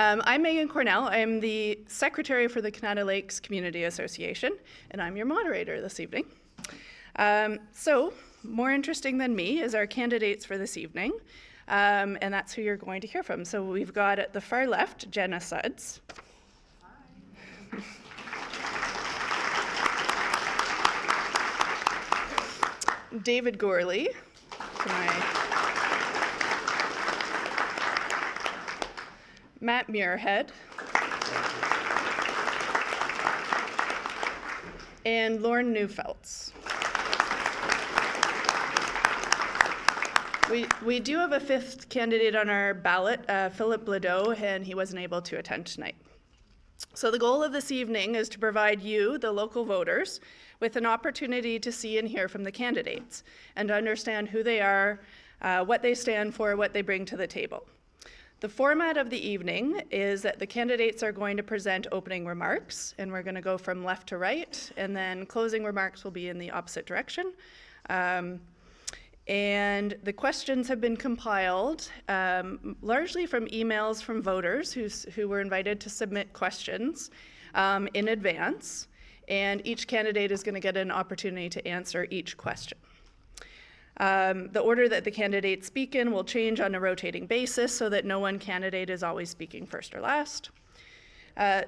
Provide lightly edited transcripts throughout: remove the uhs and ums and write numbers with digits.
I'm Megan Cornell. I'm the Secretary for the Kanata Lakes Community Association, and I'm your moderator this evening. So, more interesting than me is our candidates for this evening, and that's who you're going to hear from. So we've got at the far left, Jenna Suds. Hi. David Gorley, Matt Muirhead, and Lauren Neufeltz. We do have a fifth candidate on our ballot, Philip Bladeau, and he wasn't able to attend tonight. So the goal of this evening is to provide you, the local voters, with an opportunity to see and hear from the candidates and to understand who they are, what they stand for, what they bring to the table. The format of the evening is that the candidates are going to present opening remarks, and we're going to go from left to right, and then closing remarks will be in the opposite direction. And the questions have been compiled largely from emails from voters who were invited to submit questions in advance, and each candidate is going to get an opportunity to answer each question. The order that the candidates speak in will change on a rotating basis so that no one candidate is always speaking first or last.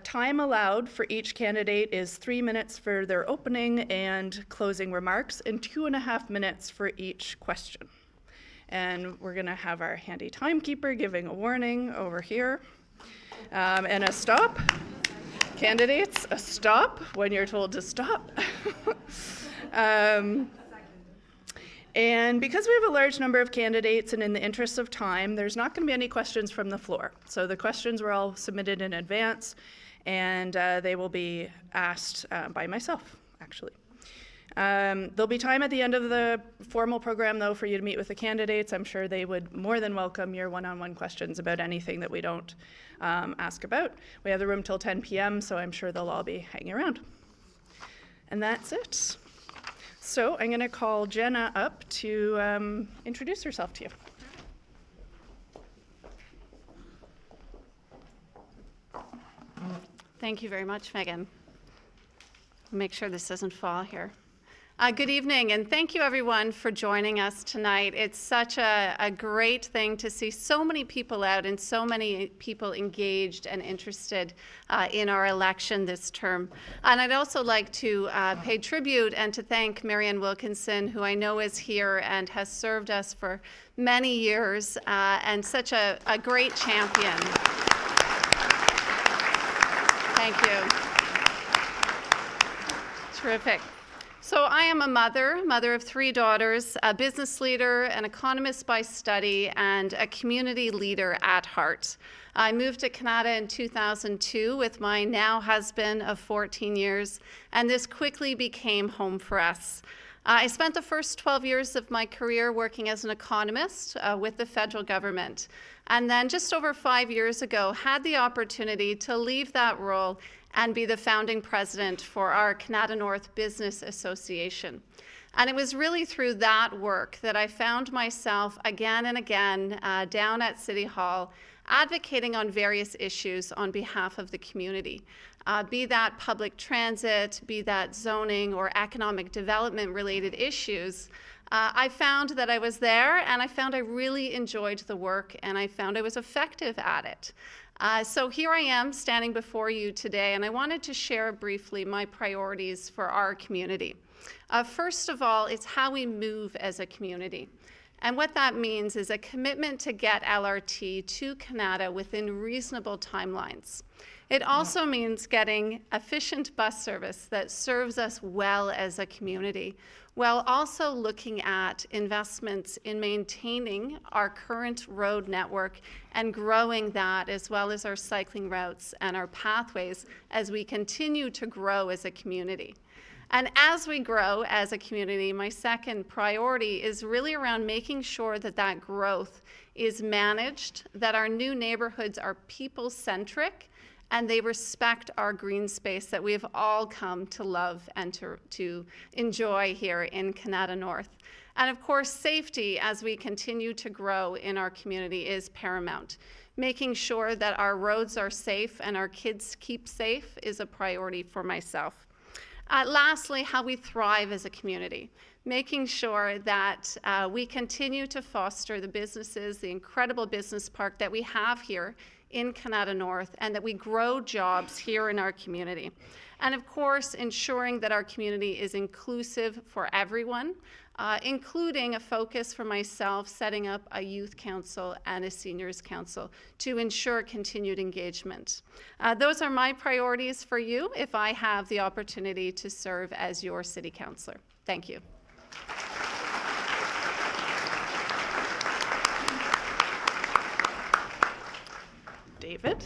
Time allowed for each candidate is 3 minutes for their opening and closing remarks and 2.5 minutes for each question. And we're going to have our handy timekeeper giving a warning over here. And a stop. Candidates, a stop when you're told to stop. And because we have a large number of candidates and in the interest of time, there's not going to be any questions from the floor. So the questions were all submitted in advance, and they will be asked by myself, actually. There'll be time at the end of the formal program, though, for you to meet with the candidates. I'm sure they would more than welcome your one-on-one questions about anything that we don't ask about. We have the room till 10 p.m., so I'm sure they'll all be hanging around. And that's it. So I'm going to call Jenna up to introduce herself to you. Thank you very much, Megan. Make sure this doesn't fall here. Good evening, and thank you everyone for joining us tonight. It's such a great thing to see so many people out and so many people engaged and interested in our election this term. And I'd also like to pay tribute and to thank Marianne Wilkinson, who I know is here and has served us for many years, and such a great champion. Thank you. Terrific. So I am a mother of 3 daughters, a business leader, an economist by study, and a community leader at heart. I moved to Kanata in 2002 with my now husband of 14 years, and this quickly became home for us. I spent the first 12 years of my career working as an economist with the federal government. And then just over 5 years ago, had the opportunity to leave that role and be the founding president for our Kanata North Business Association. And it was really through that work that I found myself again and again down at City Hall advocating on various issues on behalf of the community. Be that public transit, be that zoning or economic development related issues. I found that I was there, and I found I really enjoyed the work, and I found I was effective at it. So here I am standing before you today, and I wanted to share briefly my priorities for our community. First of all, it's how we move as a community. And what that means is a commitment to get LRT to Kanata within reasonable timelines. It also means getting efficient bus service that serves us well as a community, while also looking at investments in maintaining our current road network and growing that, as well as our cycling routes and our pathways as we continue to grow as a community. And as we grow as a community, my second priority is really around making sure that that growth is managed, that our new neighborhoods are people-centric, and they respect our green space that we have all come to love and to enjoy here in Kanata North. And of course, safety as we continue to grow in our community is paramount. Making sure that our roads are safe and our kids keep safe is a priority for myself. Lastly, how we thrive as a community, making sure that we continue to foster the businesses, the incredible business park that we have here in Kanata North, and that we grow jobs here in our community. And of course, ensuring that our community is inclusive for everyone, including a focus for myself setting up a youth council and a seniors council to ensure continued engagement. Those are my priorities for you if I have the opportunity to serve as your city councillor. Thank you. David?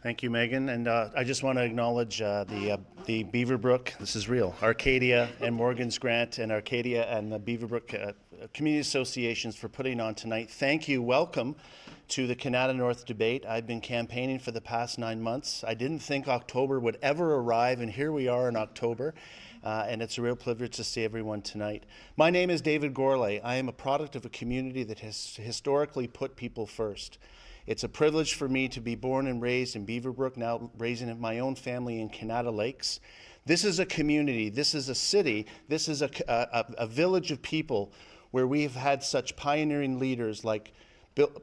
Thank you, Megan. And I just want to acknowledge the Beaverbrook, this is real, Arcadia and Morgan's Grant and Arcadia and the Beaverbrook Community Associations for putting on tonight. Thank you. Welcome to the Kanata North debate. I've been campaigning for the past 9 months. I didn't think October would ever arrive, and here we are in October. And it's a real privilege to see everyone tonight. My name is David Gourlay. I am a product of a community that has historically put people first. It's a privilege for me to be born and raised in Beaverbrook, now raising my own family in Kanata Lakes. This is a community, this is a city, this is a village of people where we've had such pioneering leaders like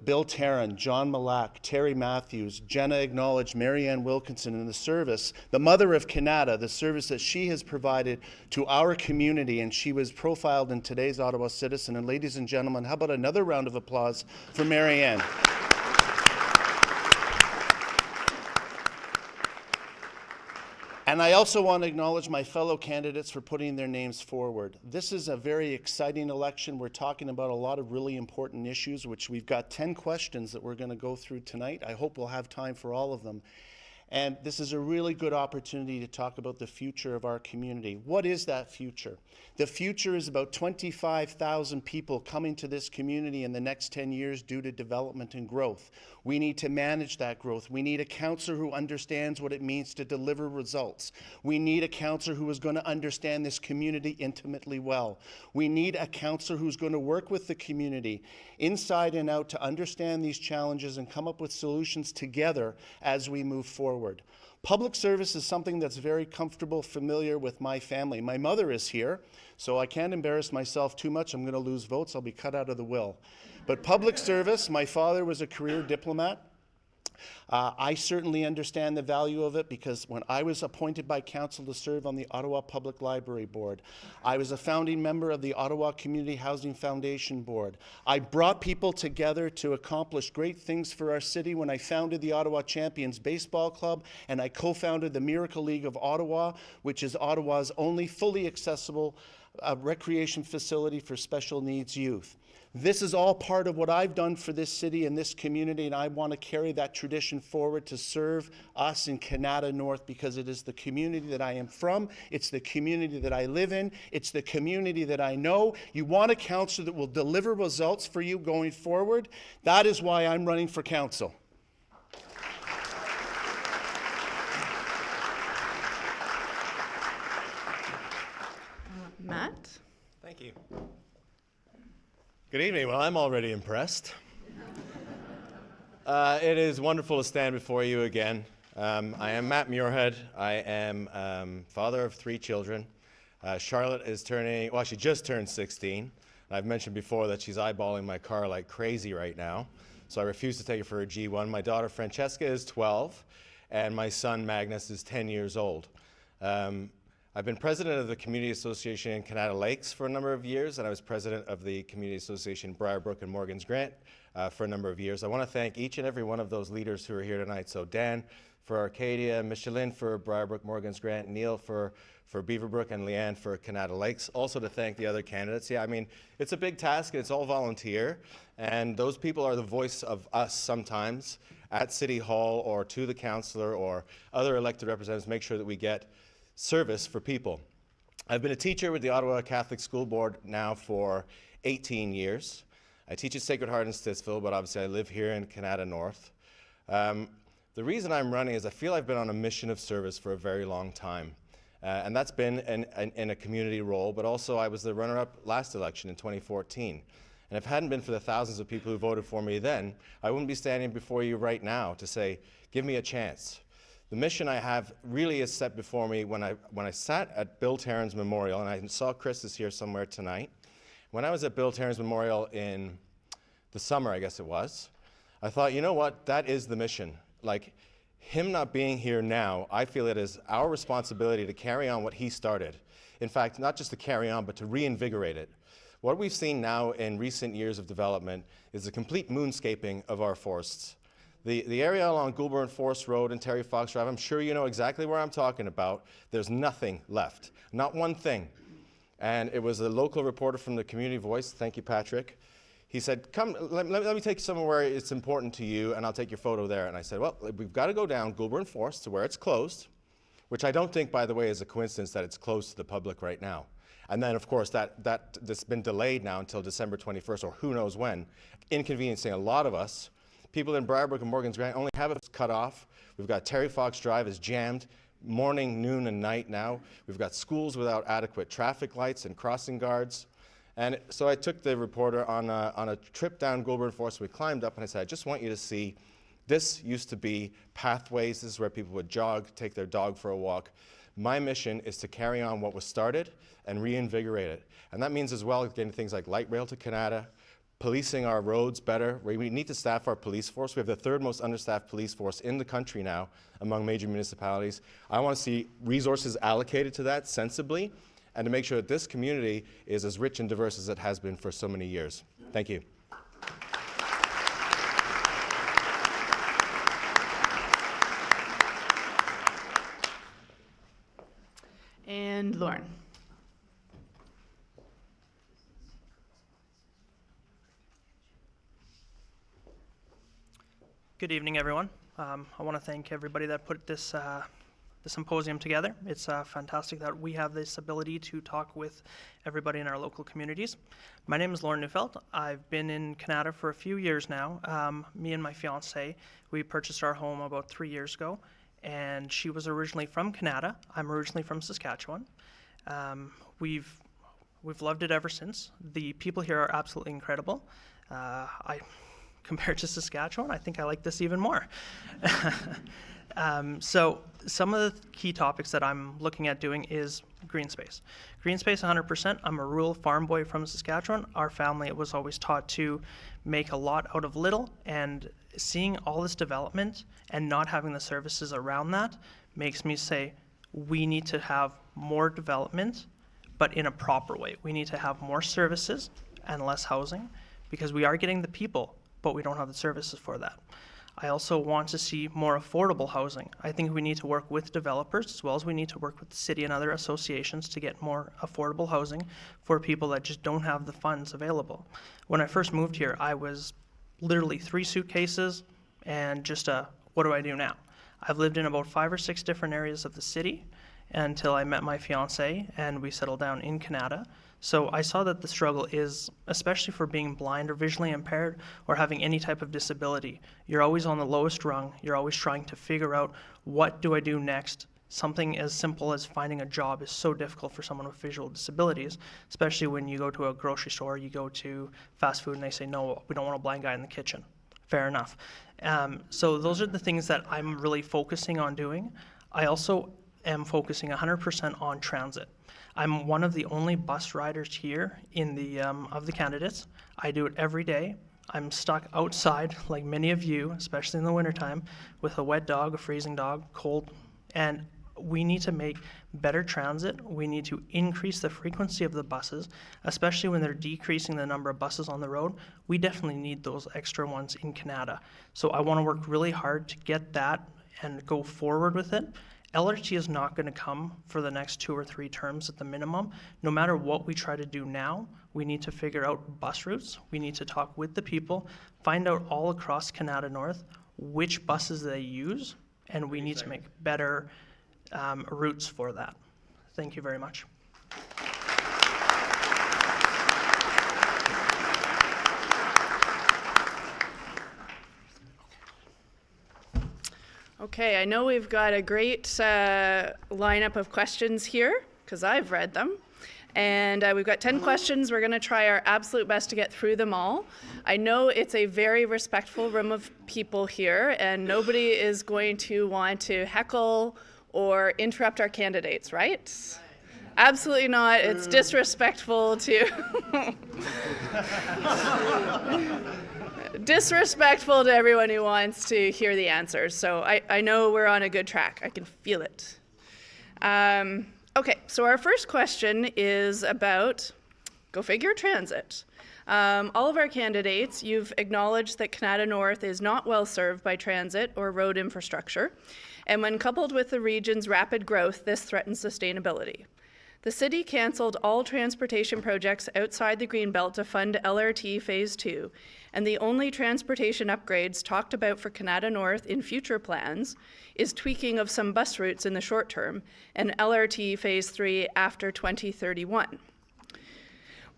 Bill Tarrant, John Malak, Terry Matthews, Jenna acknowledged Marianne Wilkinson in the service, the mother of Kanata, the service that she has provided to our community, and she was profiled in today's Ottawa Citizen. And ladies and gentlemen, how about another round of applause for Marianne? And I also want to acknowledge my fellow candidates for putting their names forward. This is a very exciting election. We're talking about a lot of really important issues, which we've got 10 questions that we're going to go through tonight. I hope we'll have time for all of them. And this is a really good opportunity to talk about the future of our community. What is that future? The future is about 25,000 people coming to this community in the next 10 years due to development and growth. We need to manage that growth. We need a councillor who understands what it means to deliver results. We need a councillor who is going to understand this community intimately well. We need a councillor who's going to work with the community inside and out to understand these challenges and come up with solutions together as we move forward. Public service is something that's very comfortable, familiar with my family. My mother is here, so I can't embarrass myself too much. I'm going to lose votes. I'll be cut out of the will. But public service, my father was a career diplomat. I certainly understand the value of it because when I was appointed by council to serve on the Ottawa Public Library Board, I was a founding member of the Ottawa Community Housing Foundation Board. I brought people together to accomplish great things for our city when I founded the Ottawa Champions Baseball Club, and I co-founded the Miracle League of Ottawa, which is Ottawa's only fully accessible recreation facility for special needs youth. This is all part of what I've done for this city and this community, and I want to carry that tradition forward to serve us in Kanata North because it is the community that I am from, it's the community that I live in, it's the community that I know. You want a council that will deliver results for you going forward? That is why I'm running for council. Matt? Thank you. Good evening. Well, I'm already impressed. It is wonderful to stand before you again. I am Matt Muirhead. I am father of 3 children. Charlotte is she just turned 16. I've mentioned before that she's eyeballing my car like crazy right now, so I refuse to take her for a G1. My daughter Francesca is 12, and my son Magnus is 10 years old. I've been president of the Community Association in Kanata Lakes for a number of years, and I was president of the Community Association Briarbrook and Morgan's Grant for a number of years. I want to thank each and every one of those leaders who are here tonight. So Dan for Arcadia, Michelin for Briarbrook, Morgan's Grant, Neil for Beaverbrook, and Leanne for Kanata Lakes. Also to thank the other candidates. Yeah, I mean, it's a big task, and it's all volunteer, and those people are the voice of us sometimes at City Hall or to the councillor or other elected representatives, make sure that we get service for people. I've been a teacher with the Ottawa Catholic School Board now for 18 years. I teach at Sacred Heart in Stittsville, but obviously I live here in Kanata North. The reason I'm running is I feel I've been on a mission of service for a very long time. And that's been in a community role, but also I was the runner-up last election in 2014. And if it hadn't been for the thousands of people who voted for me then, I wouldn't be standing before you right now to say, give me a chance. The mission I have really is set before me when I sat at Bill Tarrant's memorial, and I saw Chris is here somewhere tonight. When I was at Bill Tarrant's memorial in the summer, I guess it was, I thought, you know what, that is the mission. Like, him not being here now, I feel it is our responsibility to carry on what he started. In fact, not just to carry on, but to reinvigorate it. What we've seen now in recent years of development is a complete moonscaping of our forests. The area along Goulburn Forest Road and Terry Fox Drive, I'm sure you know exactly where I'm talking about. There's nothing left, not one thing. And it was a local reporter from the Community Voice, thank you, Patrick. He said, come, let me take you somewhere where it's important to you, and I'll take your photo there. And I said, well, we've got to go down Goulburn Forest to where it's closed, which I don't think, by the way, is a coincidence that it's closed to the public right now. And then, of course, that's been delayed now until December 21st, or who knows when, inconveniencing a lot of us. People in Briarbrook and Morgan's Grant only have it cut off. We've got Terry Fox Drive is jammed morning, noon, and night now. We've got schools without adequate traffic lights and crossing guards. And so I took the reporter on a trip down Goulburn Forest. We climbed up, and I said, I just want you to see, this used to be pathways. This is where people would jog, take their dog for a walk. My mission is to carry on what was started and reinvigorate it. And that means as well getting things like light rail to Kanata, policing our roads better. We need to staff our police force. We have the third most understaffed police force in the country now among major municipalities. I want to see resources allocated to that sensibly, and to make sure that this community is as rich and diverse as it has been for so many years. Thank you. And Lauren. Good evening, everyone. I want to thank everybody that put this the symposium together. It's fantastic that we have this ability to talk with everybody in our local communities. My name is Lauren Neufeld. I've been in Kanata for a few years now. Me and my fiance, we purchased our home about 3 years ago, and she was originally from Kanata. I'm originally from Saskatchewan. We've loved it ever since. The people here are absolutely incredible. Compared to Saskatchewan, I think I like this even more. So some of the key topics that I'm looking at doing is green space. Green space 100%. I'm a rural farm boy from Saskatchewan. Our family was always taught to make a lot out of little, and seeing all this development and not having the services around that makes me say we need to have more development, but in a proper way. We need to have more services and less housing, because we are getting the people, but we don't have the services for that. I also want to see more affordable housing. I think we need to work with developers, as well as we need to work with the city and other associations to get more affordable housing for people that just don't have the funds available. When I first moved here, I was literally 3 suitcases and just what do I do now? I've lived in about 5 or 6 different areas of the city until I met my fiance and we settled down in Kanata. So I saw that the struggle is, especially for being blind or visually impaired or having any type of disability, you're always on the lowest rung. You're always trying to figure out, what do I do next? Something as simple as finding a job is so difficult for someone with visual disabilities, especially when you go to a grocery store, you go to fast food and they say, no, we don't want a blind guy in the kitchen. Fair enough. So those are the things that I'm really focusing on doing. I also am focusing 100% on transit. I'm one of the only bus riders here in the of the candidates. I do it every day. I'm stuck outside, like many of you, especially in the wintertime, with a wet dog, a freezing dog, cold, and we need to make better transit. We need to increase the frequency of the buses, especially when they're decreasing the number of buses on the road. We definitely need those extra ones in Kanata. So I want to work really hard to get that and go forward with it. LRT is not going to come for the next 2 or 3 terms at the minimum. No matter what we try to do now, we need to figure out bus routes. We need to talk with the people, find out all across Kanata North which buses they use, and we need to make better routes for that. Thank you very much. Okay, I know we've got a great lineup of questions here, because I've read them. And we've got 10 questions. We're going to try our absolute best to get through them all. I know it's a very respectful room of people here, and nobody is going to want to heckle or interrupt our candidates, right? Absolutely not. It's disrespectful to disrespectful to everyone who wants to hear the answers. So I know we're on a good track. I can feel it. Okay, so our first question is about, go figure, transit. All of our candidates, you've acknowledged that Kanata North is not well served by transit or road infrastructure, and when coupled with the region's rapid growth, this threatens sustainability. The city cancelled all transportation projects outside the Greenbelt to fund LRT Phase 2, and the only transportation upgrades talked about for Kanata North in future plans is tweaking of some bus routes in the short term and LRT Phase 3 after 2031.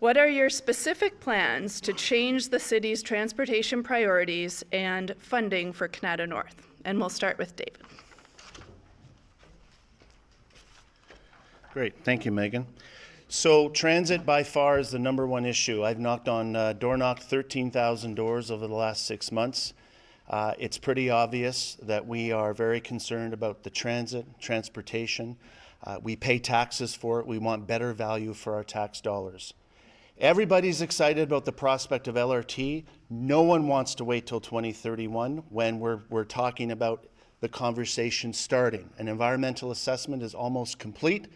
What are your specific plans to change the city's transportation priorities and funding for Kanata North? And we'll start with David. Great, thank you, Megan. So transit by far is the #1 issue. I've door knocked 13,000 doors over the last 6 months. It's pretty obvious that we are very concerned about the transportation. We pay taxes for it. We want better value for our tax dollars. Everybody's excited about the prospect of LRT. No one wants to wait till 2031 when we're talking about the conversation starting. An environmental assessment is almost complete.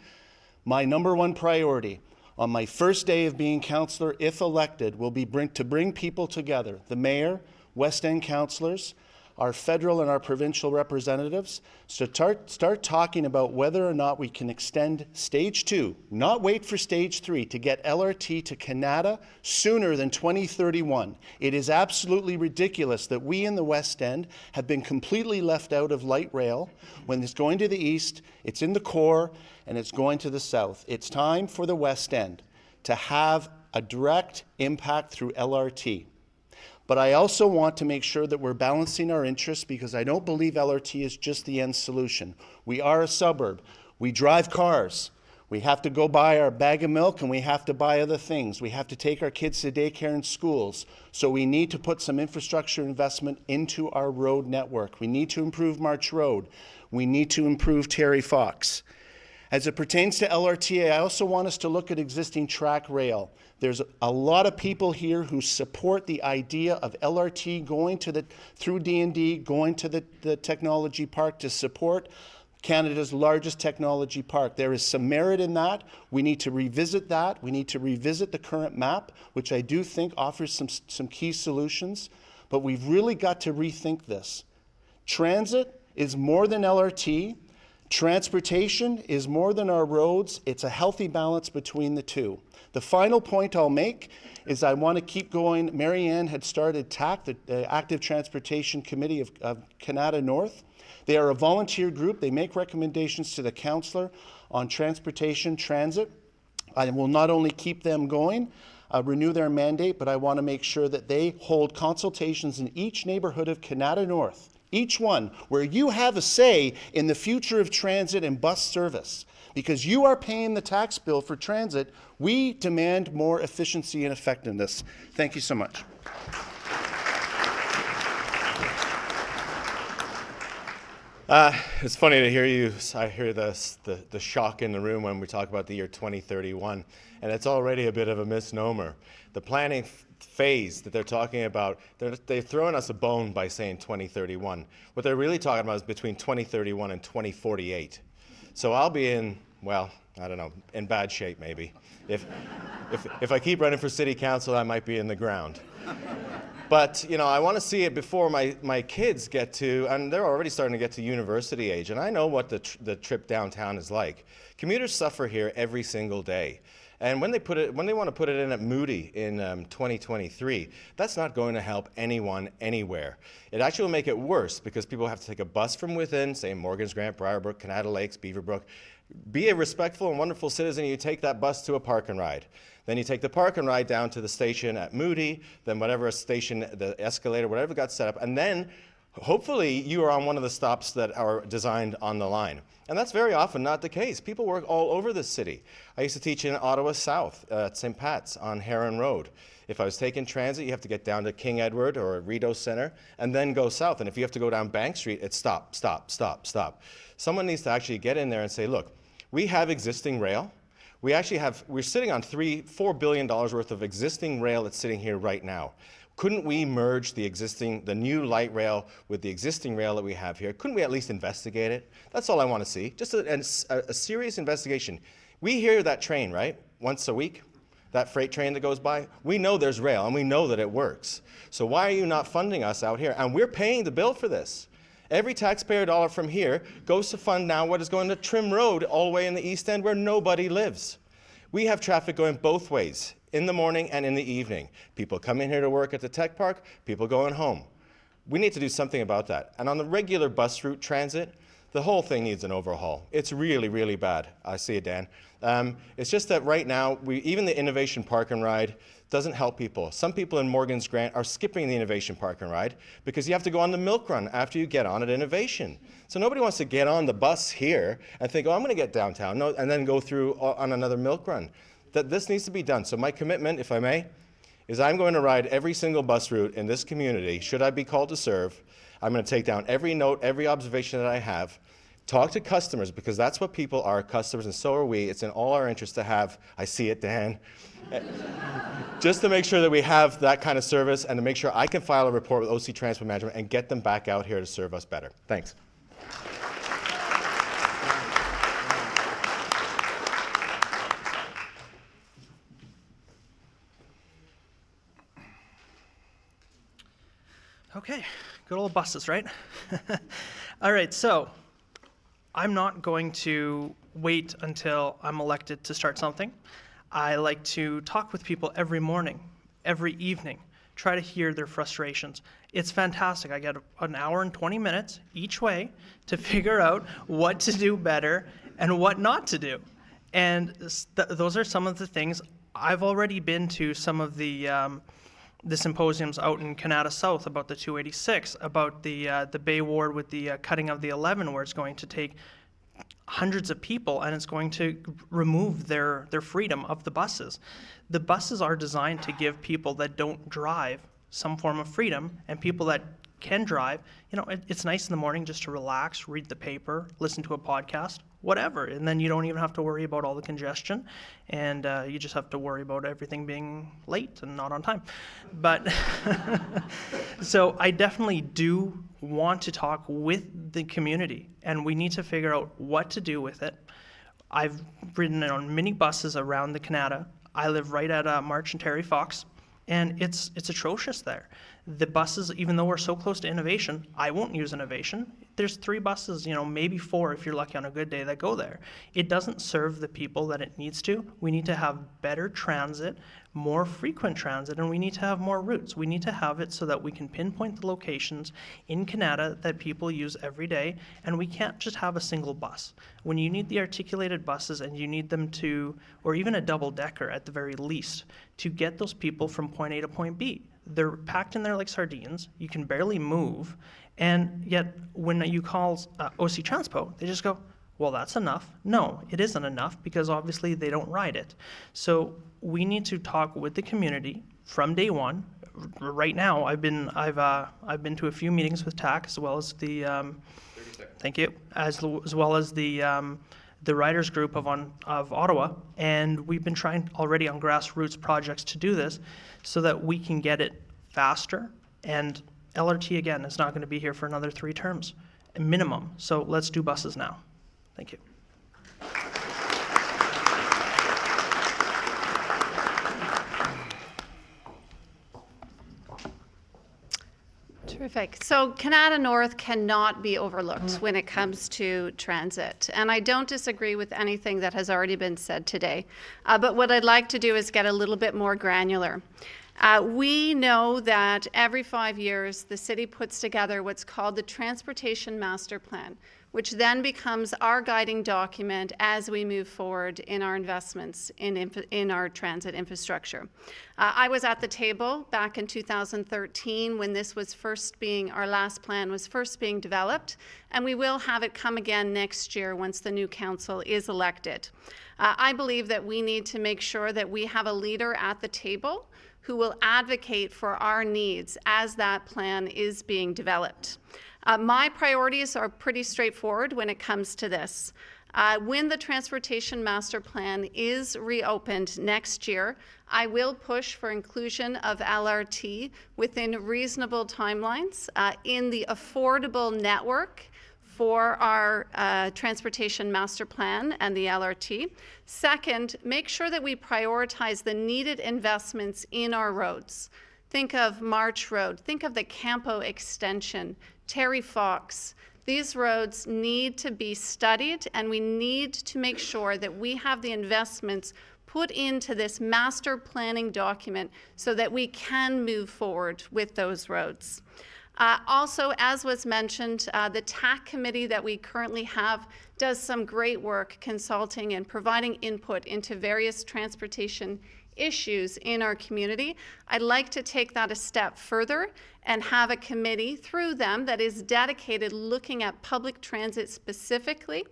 My #1 priority on my first day of being councillor, if elected, will be to bring people together, the mayor, West End councillors, our federal and our provincial representatives, to start talking about whether or not we can extend Stage 2, not wait for Stage 3, to get LRT to Kanata sooner than 2031. It is absolutely ridiculous that we in the West End have been completely left out of light rail. When it's going to the east, it's in the core, and it's going to the south. It's time for the West End to have a direct impact through LRT. But I also want to make sure that we're balancing our interests, because I don't believe LRT is just the end solution. We are a suburb. We drive cars. We have to go buy our bag of milk, and we have to buy other things. We have to take our kids to daycare and schools. So we need to put some infrastructure investment into our road network. We need to improve March Road. We need to improve Terry Fox. As it pertains to LRT, I also want us to look at existing track rail. There's a lot of people here who support the idea of LRT going through D&D, going to the technology park to support Canada's largest technology park. There is some merit in that. We need to revisit that. We need to revisit the current map, which I do think offers some key solutions. But we've really got to rethink this. Transit is more than LRT. Transportation is more than our roads. It's a healthy balance between the two. The final point I'll make is I want to keep going. Mary Ann had started TAC, the Active Transportation Committee of Kanata North. They are a volunteer group. They make recommendations to the councillor on transportation, transit. I will not only keep them going, renew their mandate, but I want to make sure that they hold consultations in each neighborhood of Kanata North, each one, where you have a say in the future of transit and bus service. Because you are paying the tax bill for transit, we demand more efficiency and effectiveness. Thank you so much. It's funny to hear you. I hear the shock in the room when we talk about the year 2031, and it's already a bit of a misnomer. The planning phase that they're talking about, they're throwing us a bone by saying 2031. What they're really talking about is between 2031 and 2048. So I'll be in, well, I don't know, in bad shape maybe. If I keep running for city council, I might be in the ground. But, you know, I want to see it before my kids get to, and they're already starting to get to university age, and I know what the trip downtown is like. Commuters suffer here every single day. And when they want to put it in at Moody in 2023, that's not going to help anyone anywhere. It actually will make it worse because people have to take a bus from within, say Morgan's Grant, Briarbrook, Kanata Lakes, Beaverbrook. Be a respectful and wonderful citizen, you take that bus to a park and ride. Then you take the park and ride down to the station at Moody, then whatever station, the escalator, whatever got set up, and then Hopefully, you are on one of the stops that are designed on the line. And that's very often not the case. People work all over the city. I used to teach in Ottawa South at St. Pat's on Heron Road. If I was taking transit, you have to get down to King Edward or Rideau Centre and then go south. And if you have to go down Bank Street, it's stop, stop, stop, stop. Someone needs to actually get in there and say, look, we have existing rail. We're sitting on $4 billion worth of existing rail that's sitting here right now. Couldn't we merge the new light rail with the existing rail that we have here? Couldn't we at least investigate it? That's all I want to see, just a serious investigation. We hear that train, right, once a week, that freight train that goes by. We know there's rail, and we know that it works. So why are you not funding us out here? And we're paying the bill for this. Every taxpayer dollar from here goes to fund now what is going to Trim Road all the way in the East End where nobody lives. We have traffic going both ways, in the morning and in the evening. People come in here to work at the tech park, people going home. We need to do something about that. And on the regular bus route transit, the whole thing needs an overhaul. It's really, really bad. I see it, Dan. It's just that right now, even the Innovation Park and Ride doesn't help people. Some people in Morgan's Grant are skipping the Innovation Park and Ride because you have to go on the milk run after you get on at Innovation. So nobody wants to get on the bus here and think, oh, I'm going to get downtown, no, and then go through on another milk run. This needs to be done. So my commitment, if I may, is I'm going to ride every single bus route in this community, should I be called to serve. I'm going to take down every note, every observation that I have, talk to customers, because that's what people are, customers, and so are we. It's in all our interest to have, I see it, Dan, just to make sure that we have that kind of service and to make sure I can file a report with OC Transport Management and get them back out here to serve us better. Thanks. Okay, good old buses, right? All right, so I'm not going to wait until I'm elected to start something. I like to talk with people every morning, every evening, try to hear their frustrations. It's fantastic. I get an hour and 20 minutes each way to figure out what to do better and what not to do. And those are some of the things. I've already been to some of the symposiums out in Kanata South about the 286, about the Bay Ward with the cutting of the 11, where it's going to take hundreds of people and it's going to remove their freedom of the buses. The buses are designed to give people that don't drive some form of freedom, and people that can drive, it's nice in the morning just to relax, read the paper, listen to a podcast, whatever, and then you don't even have to worry about all the congestion, and you just have to worry about everything being late and not on time. But so I definitely do want to talk with the community, and we need to figure out what to do with it. I've ridden on mini buses around the Kanata. I live right at March and Terry Fox, and it's atrocious there. The buses, even though we're so close to Innovation, I won't use Innovation. There's 3 buses, maybe 4 if you're lucky on a good day, that go there. It doesn't serve the people that it needs to. We need to have better transit, more frequent transit, and we need to have more routes. We need to have it so that we can pinpoint the locations in Kanata that people use every day, and we can't just have a single bus. When you need the articulated buses and you need them to, or even a double-decker at the very least, to get those people from point A to point B. They're packed in there like sardines. You can barely move. And yet, when you call OC Transpo, they just go, well, that's enough. No, it isn't enough, because obviously they don't ride it. So we need to talk with the community from day one. Right now, I've been to a few meetings with TAC, as well as the thank you, as well as the riders group of Ottawa, and we've been trying already on grassroots projects to do this so that we can get it faster. And LRT, again, is not going to be here for another 3 terms, minimum. So let's do buses now. Thank you. Terrific. So Kanata North cannot be overlooked when it comes to transit. And I don't disagree with anything that has already been said today. But what I'd like to do is get a little bit more granular. We know that every 5 years, the city puts together what's called the Transportation Master Plan, which then becomes our guiding document as we move forward in our investments in our transit infrastructure. I was at the table back in 2013 when this was our last plan was first being developed, and we will have it come again next year once the new council is elected. I believe that we need to make sure that we have a leader at the table who will advocate for our needs as that plan is being developed. My priorities are pretty straightforward when it comes to this. When the Transportation Master Plan is reopened next year, I will push for inclusion of LRT within reasonable timelines in the affordable network for our Transportation Master Plan and the LRT. Second, make sure that we prioritize the needed investments in our roads. Think of March Road, think of the Campo extension, Terry Fox. These roads need to be studied, and we need to make sure that we have the investments put into this master planning document so that we can move forward with those roads. Also, as was mentioned, the TAC committee that we currently have does some great work consulting and providing input into various transportation issues in our community. I'd like to take that a step further and have a committee through them that is dedicated looking at public transit specifically.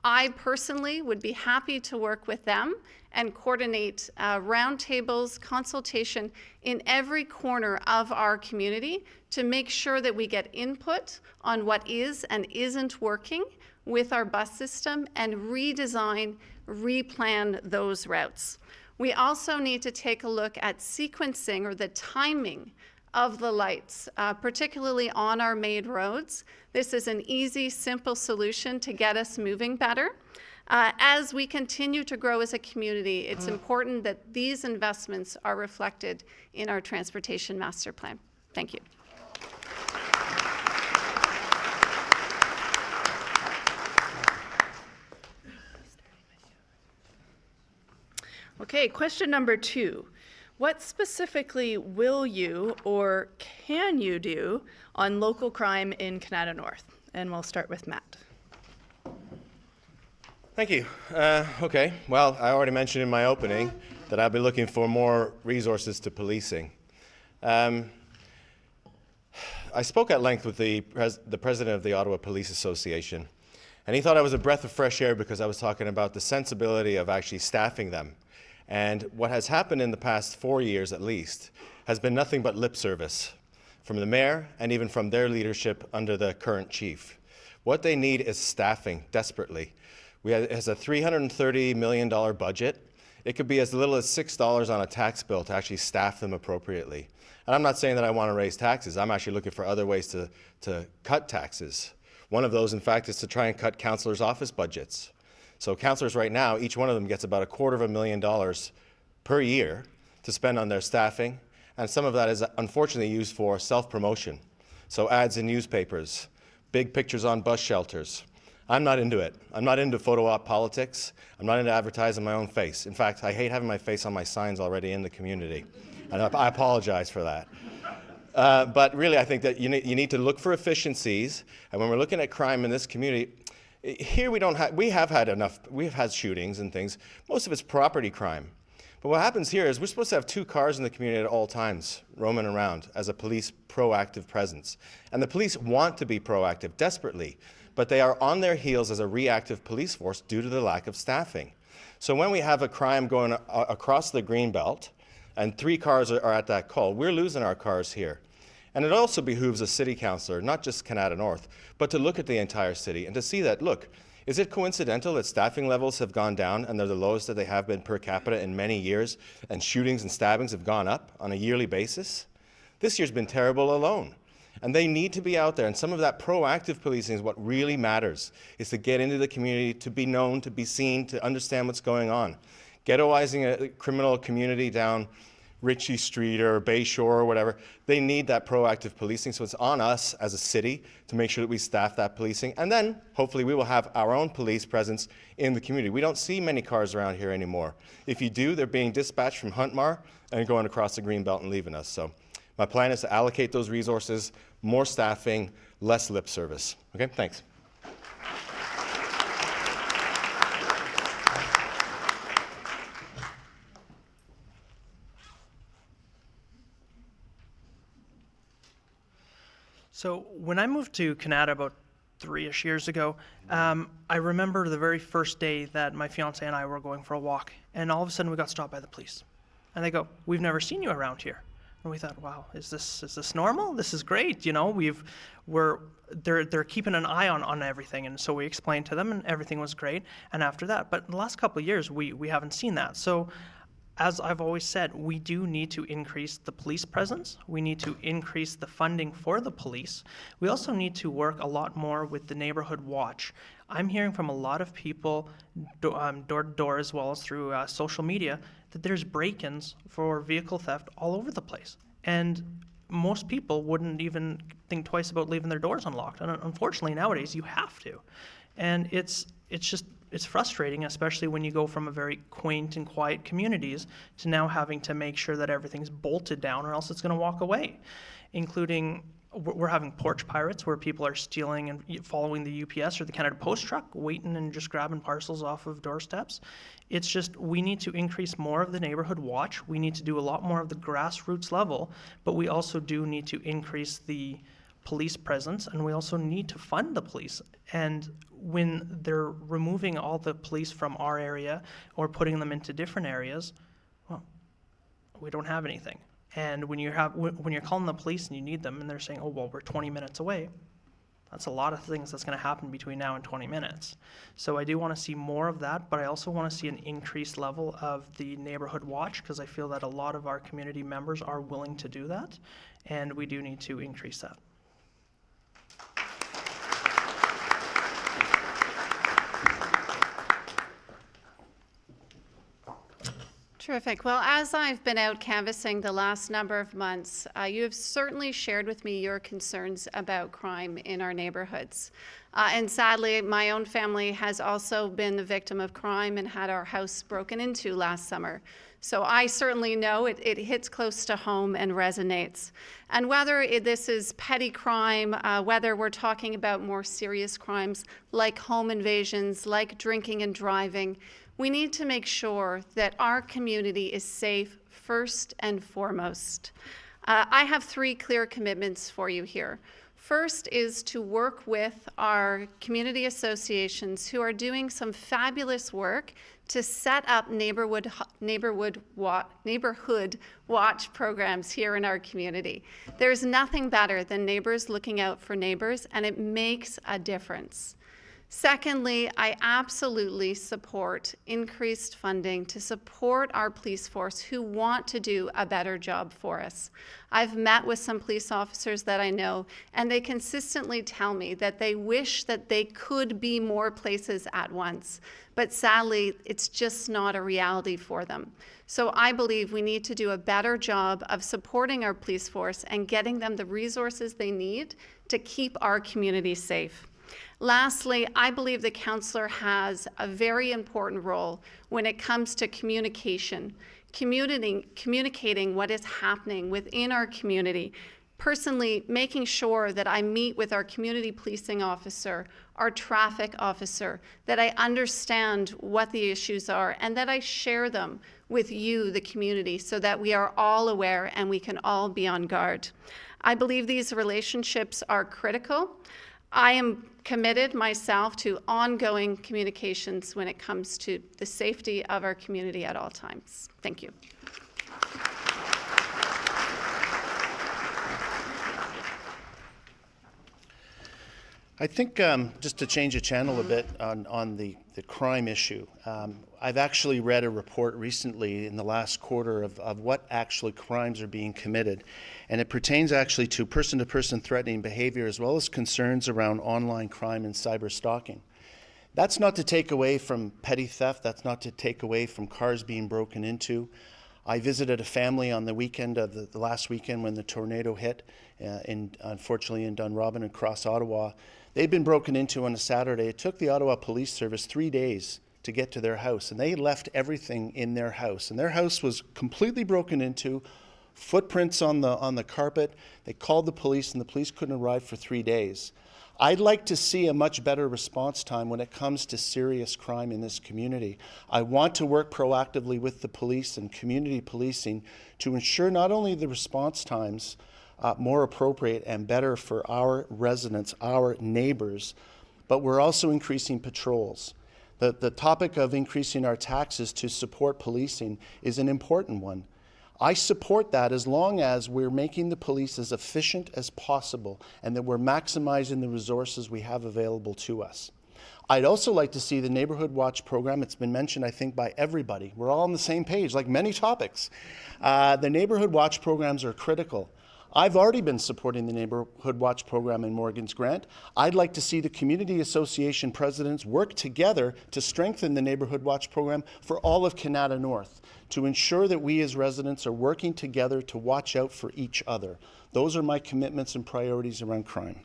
I personally would be happy to work with them and coordinate roundtables, consultation in every corner of our community to make sure that we get input on what is and isn't working with our bus system and redesign, replan those routes. We also need to take a look at sequencing or the timing of the lights, particularly on our main roads. This is an easy, simple solution to get us moving better. As we continue to grow as a community, it's important that these investments are reflected in our Transportation Master Plan. Thank you. Okay, question number 2. What specifically will you or can you do on local crime in Kanata North? And we'll start with Matt. Thank you. Okay, well, I already mentioned in my opening that I'll be looking for more resources to policing. I spoke at length with the president of the Ottawa Police Association, and he thought I was a breath of fresh air because I was talking about the sensibility of actually staffing them. And what has happened in the past 4 years at least has been nothing but lip service from the mayor and even from their leadership under the current chief. What they need is staffing desperately. It has a $330 million budget. It could be as little as $6 on a tax bill to actually staff them appropriately. And I'm not saying that I want to raise taxes. I'm actually looking for other ways to cut taxes. One of those, in fact, is to try and cut councillors' office budgets. So councillors right now, each one of them gets about $250,000 per year to spend on their staffing, and some of that is unfortunately used for self-promotion. So ads in newspapers, big pictures on bus shelters. I'm not into it. I'm not into photo op politics. I'm not into advertising my own face. In fact, I hate having my face on my signs already in the community, and I apologize for that. But really, I think that you need to look for efficiencies, and when we're looking at crime in this community, here we've had shootings and things. Most of it's property crime. But what happens here is we're supposed to have 2 cars in the community at all times, roaming around as a police proactive presence. And the police want to be proactive desperately, but they are on their heels as a reactive police force due to the lack of staffing. So when we have a crime going across the Greenbelt and 3 cars are at that call, we're losing our cars here. And it also behooves a city councillor, not just Kanata North, but to look at the entire city and to see that, look, is it coincidental that staffing levels have gone down and they're the lowest that they have been per capita in many years, and shootings and stabbings have gone up on a yearly basis? This year's been terrible alone. And they need to be out there, and some of that proactive policing is what really matters, is to get into the community, to be known, to be seen, to understand what's going on. Ghettoizing a criminal community down Ritchie Street or Bayshore or whatever, they need that proactive policing. So it's on us as a city to make sure that we staff that policing. And then hopefully we will have our own police presence in the community. We don't see many cars around here anymore. If you do, they're being dispatched from Huntmar and going across the Greenbelt and leaving us. So my plan is to allocate those resources, more staffing, less lip service. Okay, thanks. So when I moved to Kanata about 3-ish years ago, I remember the very first day that my fiance and I were going for a walk, and all of a sudden we got stopped by the police. And they go, "We've never seen you around here." And we thought, wow, is this normal? This is great, you know. They're keeping an eye on everything, and so we explained to them, and everything was great. And after that, but in the last couple of years, we haven't seen that. So, as I've always said, we do need to increase the police presence. We need to increase the funding for the police. We also need to work a lot more with the neighborhood watch. I'm hearing from a lot of people, door to door as well as through social media, that there's break-ins for vehicle theft all over the place. And most people wouldn't even think twice about leaving their doors unlocked. And unfortunately, nowadays, you have to. And it's frustrating, especially when you go from a very quaint and quiet communities to now having to make sure that everything's bolted down or else it's going to walk away, including we're having porch pirates where people are stealing and following the UPS or the Canada Post truck, waiting and just grabbing parcels off of doorsteps. It's just we need to increase more of the neighborhood watch. We need to do a lot more of the grassroots level, but we also do need to increase the police presence, and we also need to fund the police. And when they're removing all the police from our area or putting them into different areas, well, we don't have anything. And when you're calling the police and you need them and they're saying, oh, well, we're 20 minutes away, that's a lot of things that's going to happen between now and 20 minutes. So I do want to see more of that, but I also want to see an increased level of the neighborhood watch, because I feel that a lot of our community members are willing to do that, and we do need to increase that. Terrific. Well, as I've been out canvassing the last number of months, you have certainly shared with me your concerns about crime in our neighborhoods. And sadly, my own family has also been the victim of crime and had our house broken into last summer. So I certainly know it hits close to home and resonates. And whether this is petty crime, whether we're talking about more serious crimes like home invasions, like drinking and driving, we need to make sure that our community is safe first and foremost. I have 3 clear commitments for you here. First is to work with our community associations who are doing some fabulous work to set up neighborhood watch programs here in our community. There's nothing better than neighbors looking out for neighbors, and it makes a difference. Secondly, I absolutely support increased funding to support our police force who want to do a better job for us. I've met with some police officers that I know, and they consistently tell me that they wish that they could be more places at once, but sadly, it's just not a reality for them. So I believe we need to do a better job of supporting our police force and getting them the resources they need to keep our community safe. Lastly, I believe the councillor has a very important role when it comes to communicating what is happening within our community. Personally, making sure that I meet with our community policing officer, our traffic officer, that I understand what the issues are, and that I share them with you, the community, so that we are all aware and we can all be on guard. I believe these relationships are critical. I am committed myself to ongoing communications when it comes to the safety of our community at all times. Thank you. I think just to change the channel a bit on the crime issue, I've actually read a report recently in the last quarter of what actually crimes are being committed, and it pertains actually to person-to-person threatening behavior as well as concerns around online crime and cyber stalking. That's not to take away from petty theft, that's not to take away from cars being broken into. I visited a family on the weekend of the last weekend when the tornado hit, unfortunately in Dunrobin and across Ottawa. They'd been broken into on a Saturday. It took the Ottawa Police Service 3 days to get to their house, and they left everything in their house. And their house was completely broken into, footprints on the carpet. They called the police, and the police couldn't arrive for 3 days. I'd like to see a much better response time when it comes to serious crime in this community. I want to work proactively with the police and community policing to ensure not only the response times, more appropriate and better for our residents, our neighbors. But we're also increasing patrols. The topic of increasing our taxes to support policing is an important one. I support that as long as we're making the police as efficient as possible and that we're maximizing the resources we have available to us. I'd also like to see the Neighborhood Watch program. It's been mentioned, I think, by everybody. We're all on the same page, like many topics. The Neighborhood Watch programs are critical. I've already been supporting the Neighborhood Watch program in Morgan's Grant. I'd like to see the community association presidents work together to strengthen the Neighborhood Watch program for all of Kanata North, to ensure that we as residents are working together to watch out for each other. Those are my commitments and priorities around crime.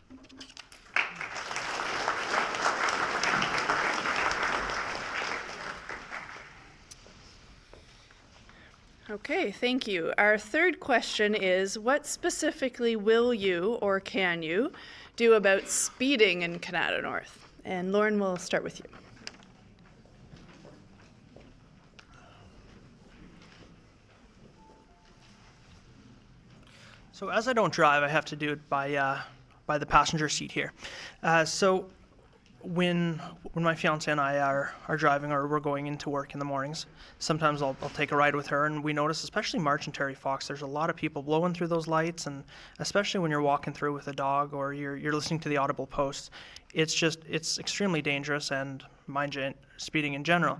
Okay, thank you. Our third question is, what specifically will you or can you do about speeding in Kanata North? And Lauren, we'll start with you. So as I don't drive, I have to do it by the passenger seat here. So when my fiance and I are driving or we're going into work in the mornings, sometimes I'll take a ride with her, and we notice, especially March and Terry Fox, there's a lot of people blowing through those lights, and especially when you're walking through with a dog or you're listening to the audible posts, it's extremely dangerous, and mind you, speeding in general.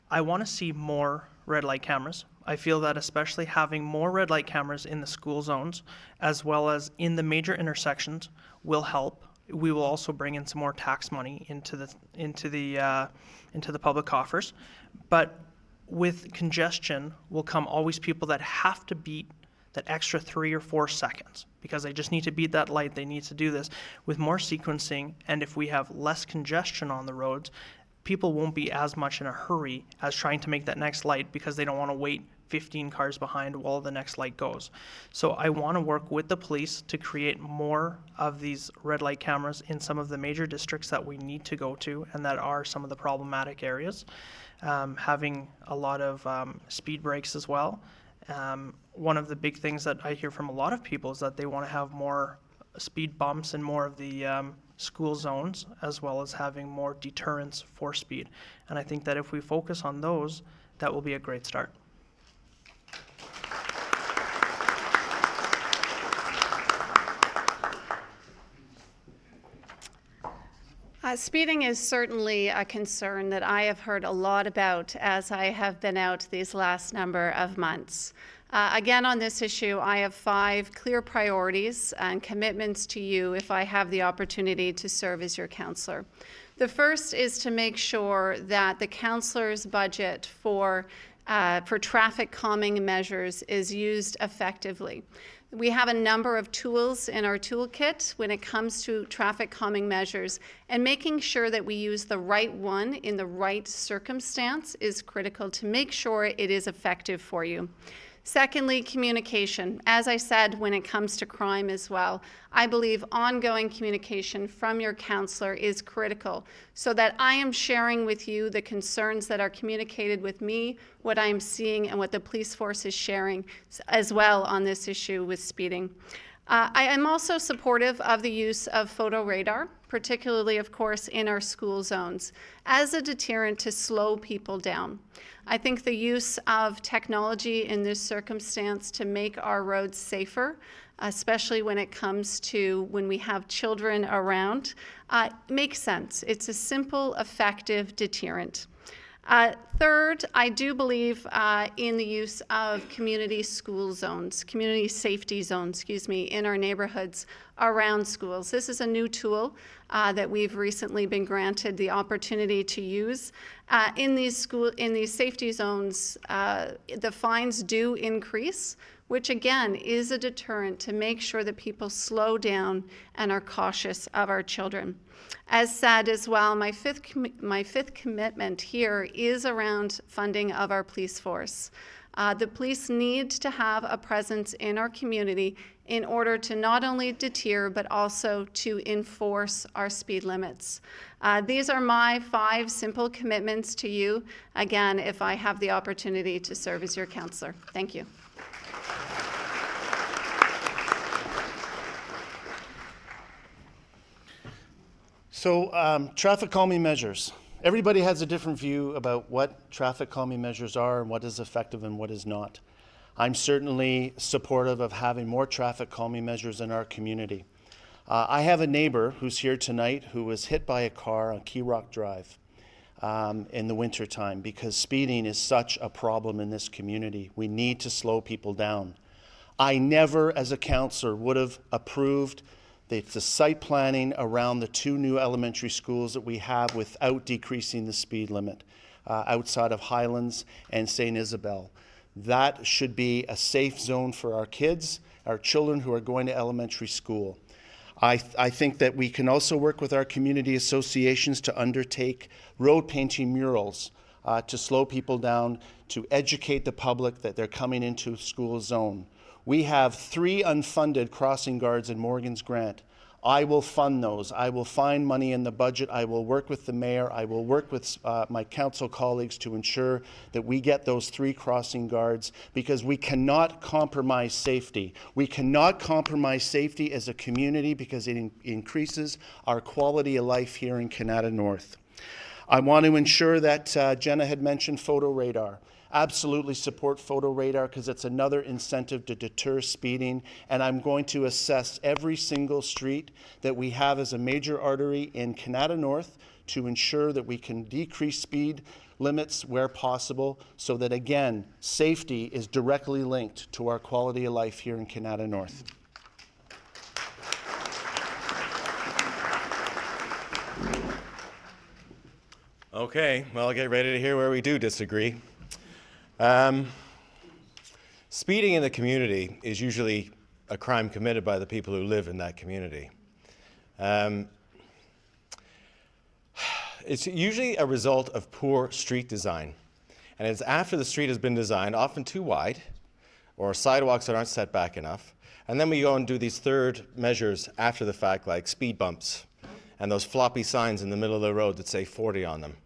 I want to see more red light cameras. I feel that especially having more red light cameras in the school zones as well as in the major intersections will help. We will also bring in some more tax money into the public coffers. But with congestion will come always people that have to beat that extra 3 or 4 seconds because they just need to beat that light. They need to do this with more sequencing, and if we have less congestion on the roads, people won't be as much in a hurry as trying to make that next light because they don't want to wait 15 cars behind while the next light goes. So I want to work with the police to create more of these red light cameras in some of the major districts that we need to go to and that are some of the problematic areas. Having a lot of speed breaks as well. One of the big things that I hear from a lot of people is that they want to have more speed bumps in more of the school zones, as well as having more deterrence for speed. And I think that if we focus on those, that will be a great start. Speeding is certainly a concern that I have heard a lot about as I have been out these last number of months. Again, on this issue, I have 5 clear priorities and commitments to you if I have the opportunity to serve as your counselor. The first is to make sure that the counselor's budget for traffic calming measures is used effectively. We have a number of tools in our toolkit when it comes to traffic calming measures, and making sure that we use the right one in the right circumstance is critical to make sure it is effective for you. Secondly, communication. As I said, when it comes to crime as well, I believe ongoing communication from your counselor is critical so that I am sharing with you the concerns that are communicated with me, what I am seeing, and what the police force is sharing as well on this issue with speeding. I am also supportive of the use of photo radar, particularly, of course, in our school zones, as a deterrent to slow people down. I think the use of technology in this circumstance to make our roads safer, especially when it comes to when we have children around, makes sense. It's a simple, effective deterrent. Third, I do believe in the use of community school zones, community safety zones, in our neighborhoods around schools. This is a new tool that we've recently been granted the opportunity to use. In these safety zones, the fines do increase, which again is a deterrent to make sure that people slow down and are cautious of our children. As said as well, my fifth commitment here is around funding of our police force. The police need to have a presence in our community in order to not only deter but also to enforce our speed limits. These are my 5 simple commitments to you, again, if I have the opportunity to serve as your counselor. Thank you. So traffic calming measures. Everybody has a different view about what traffic calming measures are and what is effective and what is not. I'm certainly supportive of having more traffic calming measures in our community. I have a neighbor who's here tonight who was hit by a car on Key Rock Drive in the wintertime because speeding is such a problem in this community. We need to slow people down. I never, as a councillor, would have approved the site planning around the 2 new elementary schools that we have without decreasing the speed limit outside of Highlands and St. Isabel. That should be a safe zone for our kids, our children who are going to elementary school. I think that we can also work with our community associations to undertake road painting murals to slow people down, to educate the public that they're coming into a school zone. We have 3 unfunded crossing guards in Morgan's Grant. I will fund those. I will find money in the budget. I will work with the mayor. I will work with my council colleagues to ensure that we get those 3 crossing guards because we cannot compromise safety. We cannot compromise safety as a community because it increases our quality of life here in Kanata North. I want to ensure that Jenna had mentioned photo radar. Absolutely support photo radar because it's another incentive to deter speeding, and I'm going to assess every single street that we have as a major artery in Kanata North to ensure that we can decrease speed limits where possible so that, again, safety is directly linked to our quality of life here in Kanata North. Okay, well, get ready to hear where we do disagree. Speeding in the community is usually a crime committed by the people who live in that community. It's usually a result of poor street design. And it's after the street has been designed, often too wide, or sidewalks that aren't set back enough. And then we go and do these third measures after the fact, like speed bumps and those floppy signs in the middle of the road that say 40 on them.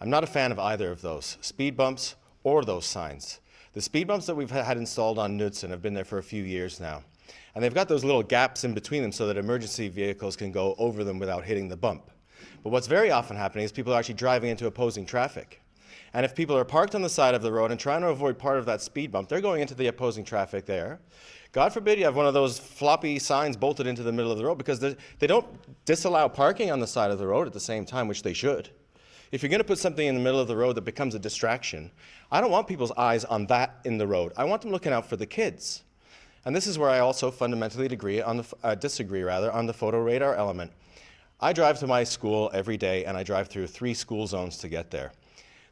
I'm not a fan of either of those, speed bumps or those signs. The speed bumps that we've had installed on Knudsen have been there for a few years now. And they've got those little gaps in between them so that emergency vehicles can go over them without hitting the bump. But what's very often happening is people are actually driving into opposing traffic. And if people are parked on the side of the road and trying to avoid part of that speed bump, they're going into the opposing traffic there. God forbid you have one of those floppy signs bolted into the middle of the road because they don't disallow parking on the side of the road at the same time, which they should. If you're going to put something in the middle of the road that becomes a distraction, I don't want people's eyes on that in the road. I want them looking out for the kids. And this is where I also fundamentally disagree on the photo radar element. I drive to my school every day, and I drive through 3 school zones to get there.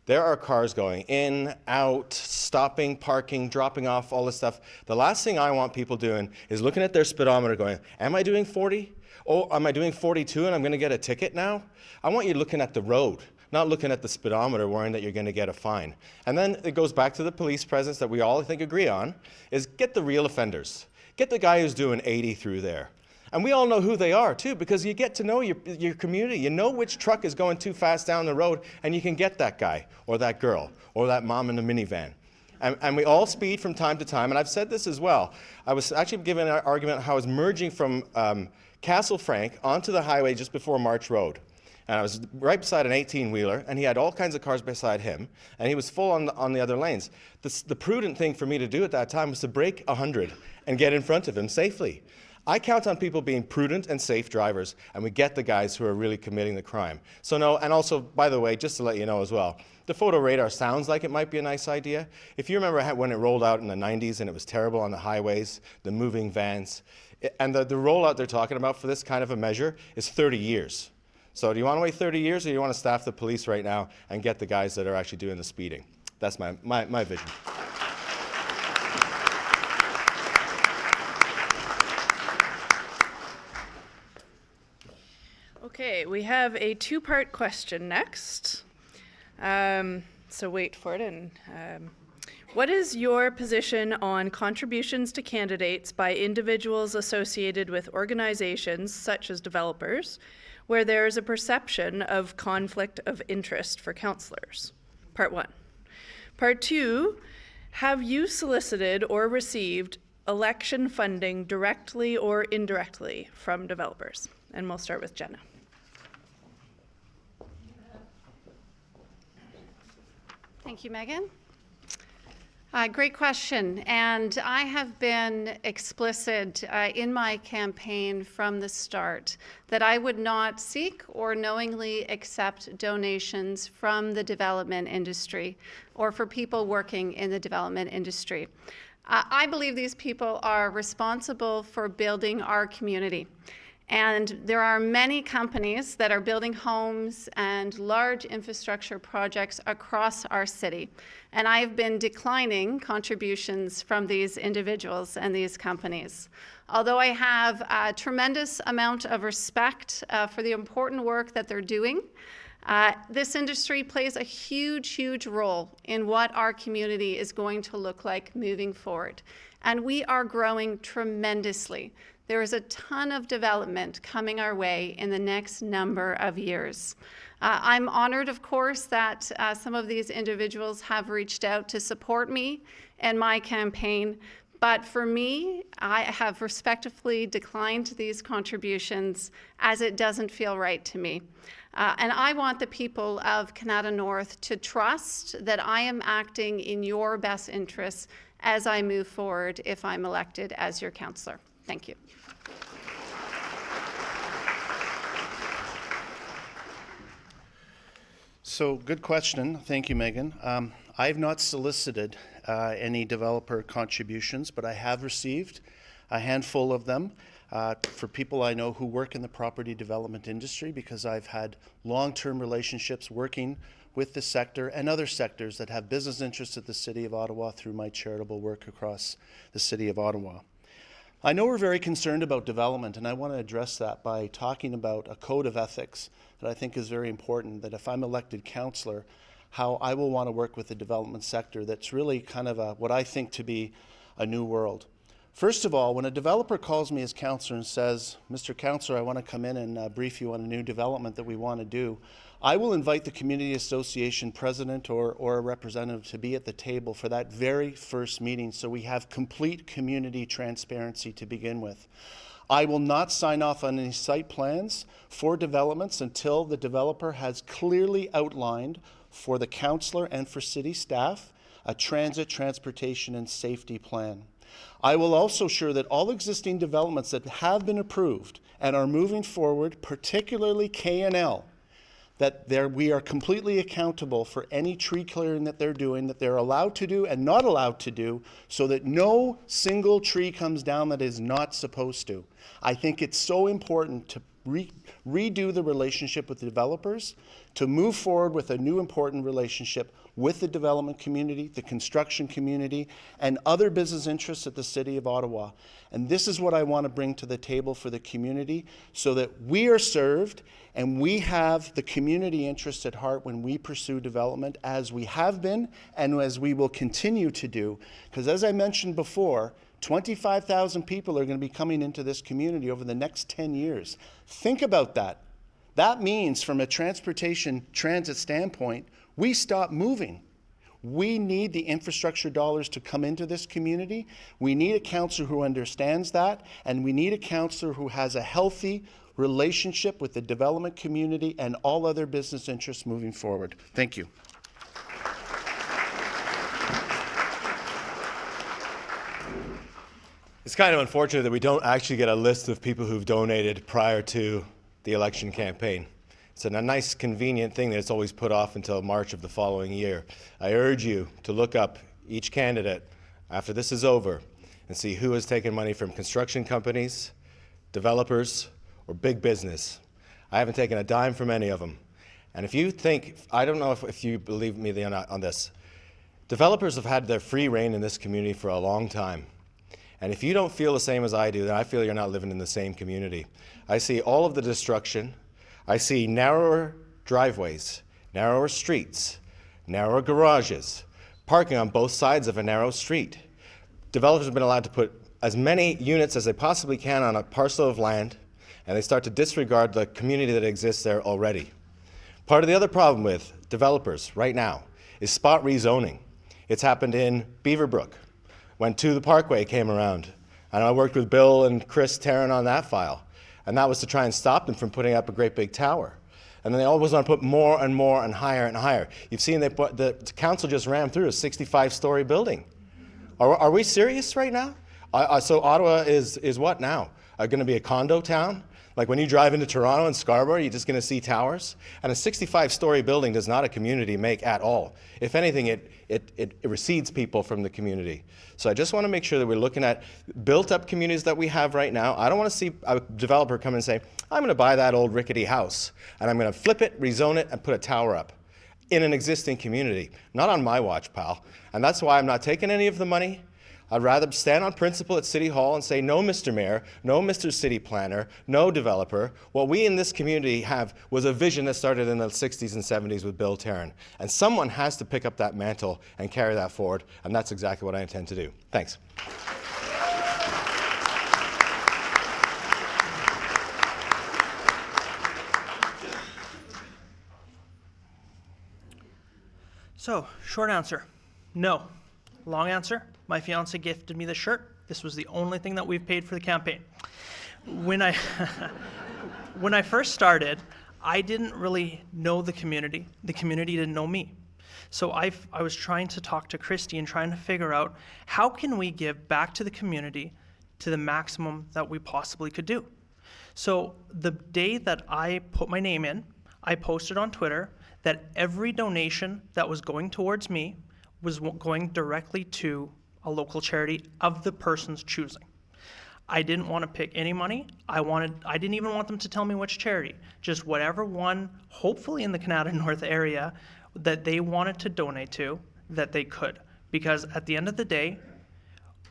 There are cars going in, out, stopping, parking, dropping off, all this stuff. The last thing I want people doing is looking at their speedometer going, am I doing 40? Oh, am I doing 42 and I'm going to get a ticket now? I want you looking at the road, not looking at the speedometer worrying that you're going to get a fine. And then it goes back to the police presence that we all, I think, agree on, is get the real offenders. Get the guy who's doing 80 through there. And we all know who they are, too, because you get to know your community. You know which truck is going too fast down the road, and you can get that guy or that girl or that mom in the minivan. And we all speed from time to time, and I've said this as well. I was actually giving an argument how I was merging from Castle Frank onto the highway just before March Road. And I was right beside an 18-wheeler, and he had all kinds of cars beside him, and he was full on the other lanes. The prudent thing for me to do at that time was to brake 100 and get in front of him safely. I count on people being prudent and safe drivers, and we get the guys who are really committing the crime. So no, and also, by the way, just to let you know as well, the photo radar sounds like it might be a nice idea. If you remember when it rolled out in the 90s and it was terrible on the highways, the moving vans, and the rollout they're talking about for this kind of a measure is 30 years. So do you want to wait 30 years, or do you want to staff the police right now and get the guys that are actually doing the speeding? That's my vision. Okay, we have a 2-part question next. So wait for it. And what is your position on contributions to candidates by individuals associated with organizations such as developers, where there is a perception of conflict of interest for councillors? Part 1. Part 2, have you solicited or received election funding directly or indirectly from developers? And we'll start with Jenna. Thank you, Megan. Great question. And I have been explicit in my campaign from the start that I would not seek or knowingly accept donations from the development industry or for people working in the development industry. I believe these people are responsible for building our community. And there are many companies that are building homes and large infrastructure projects across our city. And I've been declining contributions from these individuals and these companies. Although I have a tremendous amount of respect for the important work that they're doing, this industry plays a huge, huge role in what our community is going to look like moving forward. And we are growing tremendously. There is a ton of development coming our way in the next number of years. I'm honored, of course, that some of these individuals have reached out to support me and my campaign. But for me, I have respectfully declined these contributions as it doesn't feel right to me. And I want the people of Kanata North to trust that I am acting in your best interests as I move forward if I'm elected as your councillor. Thank you. So, good question. Thank you, Megan. I've not solicited any developer contributions, but I have received a handful of them for people I know who work in the property development industry, because I've had long-term relationships working with the sector and other sectors that have business interests at the City of Ottawa through my charitable work across the City of Ottawa. I know we're very concerned about development, and I want to address that by talking about a code of ethics that I think is very important, that if I'm elected councillor, how I will want to work with the development sector that's really kind of what I think to be a new world. First of all, when a developer calls me as councillor and says, Mr. Councillor, I want to come in and brief you on a new development that we want to do, I will invite the Community Association president or a representative to be at the table for that very first meeting, so we have complete community transparency to begin with. I will not sign off on any site plans for developments until the developer has clearly outlined for the councillor and for city staff a transit, transportation, and safety plan. I will also ensure that all existing developments that have been approved and are moving forward, particularly K&L, that we are completely accountable for any tree clearing that they're doing, that they're allowed to do and not allowed to do, so that no single tree comes down that is not supposed to. I think it's so important to redo the relationship with the developers, to move forward with a new important relationship with the development community, the construction community, and other business interests at the City of Ottawa. And this is what I want to bring to the table for the community, so that we are served and we have the community interest at heart when we pursue development, as we have been and as we will continue to do. Because as I mentioned before, 25,000 people are going to be coming into this community over the next 10 years. Think about that. That means, from a transit standpoint, we stop moving. We need the infrastructure dollars to come into this community. We need a councillor who understands that, and we need a councillor who has a healthy relationship with the development community and all other business interests moving forward. Thank you. It's kind of unfortunate that we don't actually get a list of people who've donated prior to the election campaign. It's a nice, convenient thing that it's always put off until March of the following year. I urge you to look up each candidate after this is over and see who has taken money from construction companies, developers, or big business. I haven't taken a dime from any of them. And if you think, I don't know if you believe me on this, developers have had their free reign in this community for a long time. And if you don't feel the same as I do, then I feel you're not living in the same community. I see all of the destruction. I see narrower driveways, narrower streets, narrower garages, parking on both sides of a narrow street. Developers have been allowed to put as many units as they possibly can on a parcel of land, and they start to disregard the community that exists there already. Part of the other problem with developers right now is spot rezoning. It's happened in Beaverbrook, when To the Parkway came around. And I worked with Bill and Chris Tarrant on that file. And that was to try and stop them from putting up a great big tower. And then they always want to put more and more and higher and higher. You've seen the council just rammed through a 65-story building. Are we serious right now? So Ottawa is what now? Going to be a condo town? Like when you drive into Toronto and Scarborough, you're just going to see towers? And a 65-story building does not a community make at all. If anything, it recedes people from the community. So I just want to make sure that we're looking at built-up communities that we have right now. I don't want to see a developer come and say, I'm going to buy that old rickety house, and I'm going to flip it, rezone it, and put a tower up in an existing community. Not on my watch, pal. And that's why I'm not taking any of the money. I'd rather stand on principle at City Hall and say, no, Mr. Mayor, no, Mr. City Planner, no developer. What we in this community have was a vision that started in the 60s and 70s with Bill Tarrant. And someone has to pick up that mantle and carry that forward, and that's exactly what I intend to do. Thanks. So, short answer, no. Long answer, my fiance gifted me the shirt. This was the only thing that we've paid for the campaign. When I first started, I didn't really know the community. The community didn't know me. So I was trying to talk to Christy and trying to figure out how can we give back to the community to the maximum that we possibly could do. So the day that I put my name in, I posted on Twitter that every donation that was going towards me was going directly to a local charity of the person's choosing. I didn't want to pick any money. I didn't even want them to tell me which charity. Just whatever one, hopefully in the Kanata North area, that they wanted to donate to, that they could. Because at the end of the day,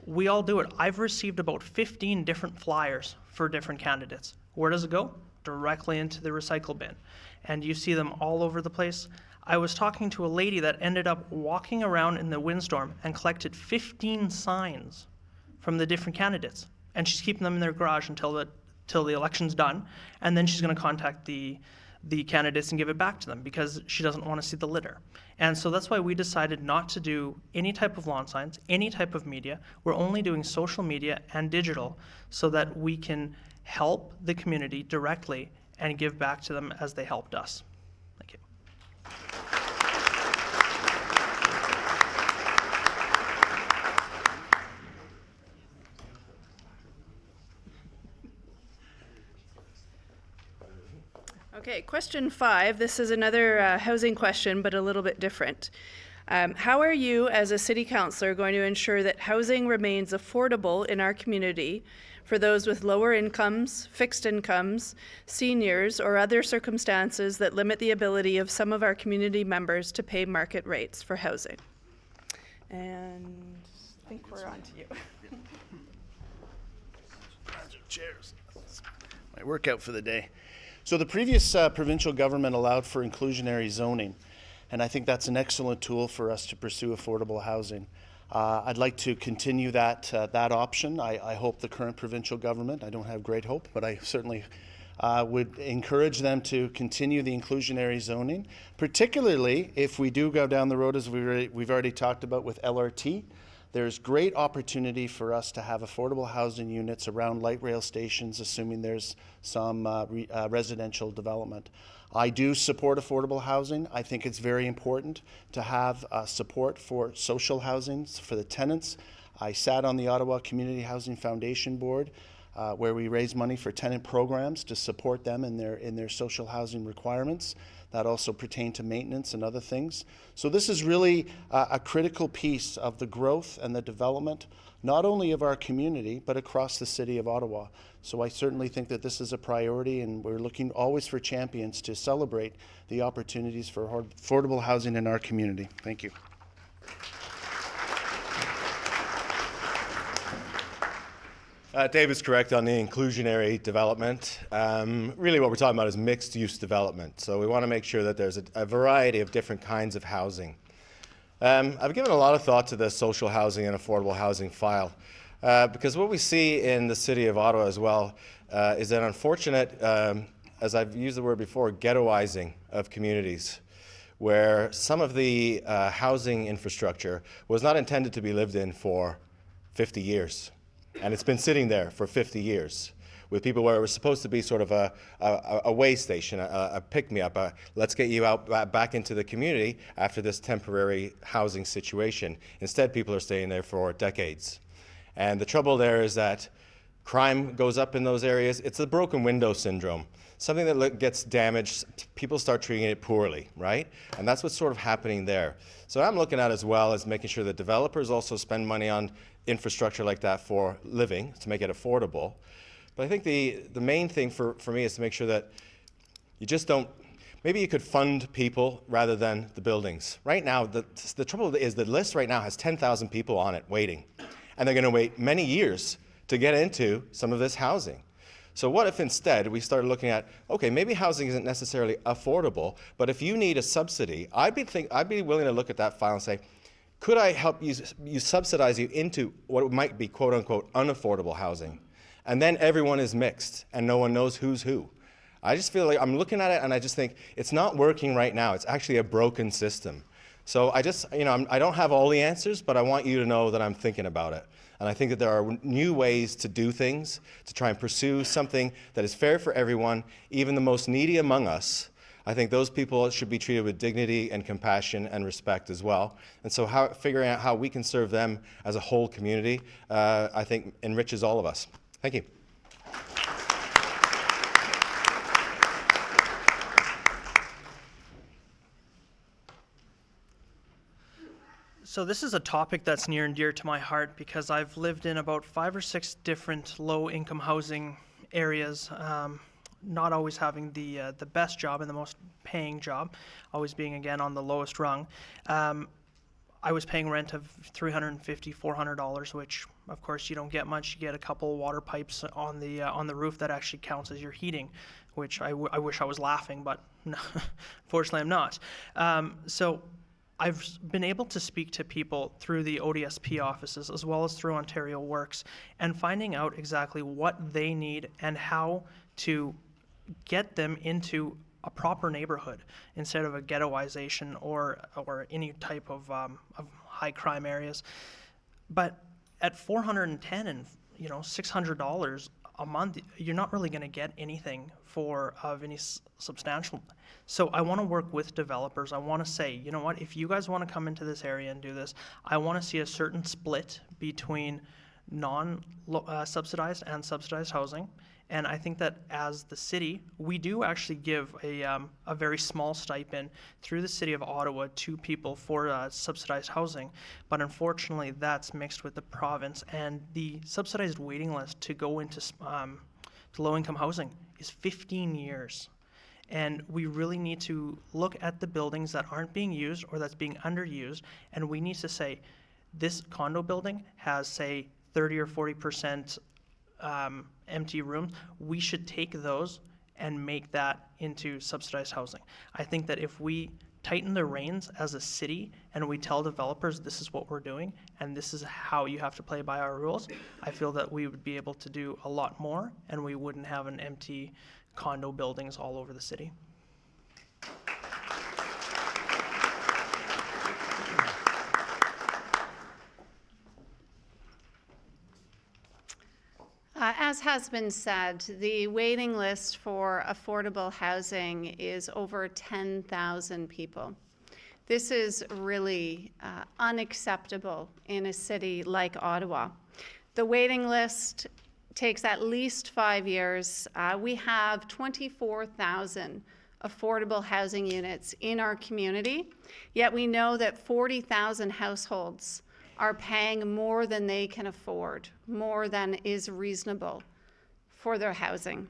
we all do it. I've received about 15 different flyers for different candidates. Where does it go? Directly into the recycle bin. And you see them all over the place. I was talking to a lady that ended up walking around in the windstorm and collected 15 signs from the different candidates. And she's keeping them in their garage until the election's done. And then she's going to contact the candidates and give it back to them because she doesn't want to see the litter. And so that's why we decided not to do any type of lawn signs, any type of media. We're only doing social media and digital so that we can help the community directly and give back to them as they helped us. Thank you. Okay, question 5. This is another housing question, but a little bit different. How are you, as a city councillor, going to ensure that housing remains affordable in our community for those with lower incomes, fixed incomes, seniors, or other circumstances that limit the ability of some of our community members to pay market rates for housing? And I think we're on to you. Cheers. My workout for the day. So the previous provincial government allowed for inclusionary zoning, and I think that's an excellent tool for us to pursue affordable housing. I'd like to continue that option. I hope the current provincial government, I don't have great hope, but I certainly would encourage them to continue the inclusionary zoning, particularly if we do go down the road, as we've already talked about with LRT. There's great opportunity for us to have affordable housing units around light rail stations, assuming there's some residential development. I do support affordable housing. I think it's very important to have support for social housing for the tenants. I sat on the Ottawa Community Housing Foundation Board where we raise money for tenant programs to support them in their social housing requirements. That also pertain to maintenance and other things. So this is really a critical piece of the growth and the development, not only of our community, but across the city of Ottawa. So I certainly think that this is a priority, and we're looking always for champions to celebrate the opportunities for affordable housing in our community. Thank you. David's correct on the inclusionary development. Really what we're talking about is mixed use development. So we want to make sure that there's a variety of different kinds of housing. I've given a lot of thought to the social housing and affordable housing file because what we see in the city of Ottawa as well is an unfortunate, as I've used the word before, ghettoizing of communities, where some of the housing infrastructure was not intended to be lived in for 50 years. And it's been sitting there for 50 years. with people where it was supposed to be sort of a way station, a pick-me-up, let's get you out back into the community after this temporary housing situation. Instead, people are staying there for decades. And the trouble there is that crime goes up in those areas. It's the broken window syndrome. Something that gets damaged, people start treating it poorly, right? And that's what's sort of happening there. So I'm looking at as well as making sure that developers also spend money on infrastructure like that for living, to make it affordable. But I think the main thing for me is to make sure that you just don't, maybe you could fund people rather than the buildings. Right now, the trouble is the list right now has 10,000 people on it waiting. And they're going to wait many years to get into some of this housing. So what if instead we started looking at, okay, maybe housing isn't necessarily affordable, but if you need a subsidy, I'd be willing to look at that file and say, could I help you subsidize you into what might be quote unquote unaffordable housing? And then everyone is mixed and no one knows who's who. I just feel like I'm looking at it and I just think it's not working right now. It's actually a broken system. So I just, I don't have all the answers, but I want you to know that I'm thinking about it. And I think that there are new ways to do things, to try and pursue something that is fair for everyone, even the most needy among us. I think those people should be treated with dignity and compassion and respect as well. And so figuring out how we can serve them as a whole community, I think enriches all of us. Thank you. So this is a topic that's near and dear to my heart because I've lived in about 5 or 6 different low-income housing areas, not always having the best job and the most paying job, always being, again, on the lowest rung. I was paying rent of $350, $400, which, of course, you don't get much. You get a couple of water pipes on the roof that actually counts as your heating, which I wish I was laughing, but no, unfortunately I'm not. So I've been able to speak to people through the ODSP offices as well as through Ontario Works and finding out exactly what they need and how to get them into a proper neighborhood instead of a ghettoization or any type of high crime areas. But at $410 and $600 a month, you're not really going to get anything of any substantial. So I want to work with developers. I want to say, you know what, if you guys want to come into this area and do this, I want to see a certain split between non-subsidized and subsidized housing. And I think that as the city, we do actually give a very small stipend through the city of Ottawa to people for subsidized housing. But unfortunately, that's mixed with the province. And the subsidized waiting list to go into low-income housing is 15 years. And we really need to look at the buildings that aren't being used or that's being underused. And we need to say, this condo building has, say, 30 or 40% empty rooms. We should take those and make that into subsidized housing. I think that if we tighten the reins as a city and we tell developers this is what we're doing and this is how you have to play by our rules, I feel that we would be able to do a lot more and we wouldn't have an empty condo buildings all over the city. As has been said, the waiting list for affordable housing is over 10,000 people. This is really unacceptable in a city like Ottawa. The waiting list takes at least 5 years. We have 24,000 affordable housing units in our community, yet we know that 40,000 households are paying more than they can afford, more than is reasonable for their housing.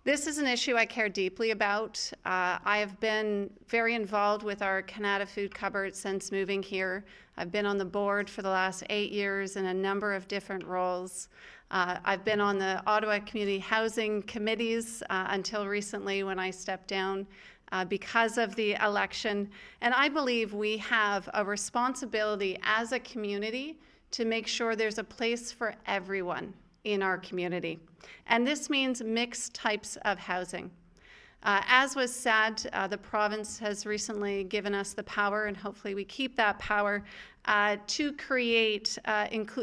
This is an issue I care deeply about. I have been very involved with our Kanata food cupboard since moving here. I've been on the board for the last 8 years in a number of different roles. I've been on the Ottawa Community Housing Committees until recently when I stepped down because of the election. And I believe we have a responsibility as a community to make sure there's a place for everyone in our community. And this means mixed types of housing. As was said, the province has recently given us the power, and hopefully we keep that power, to create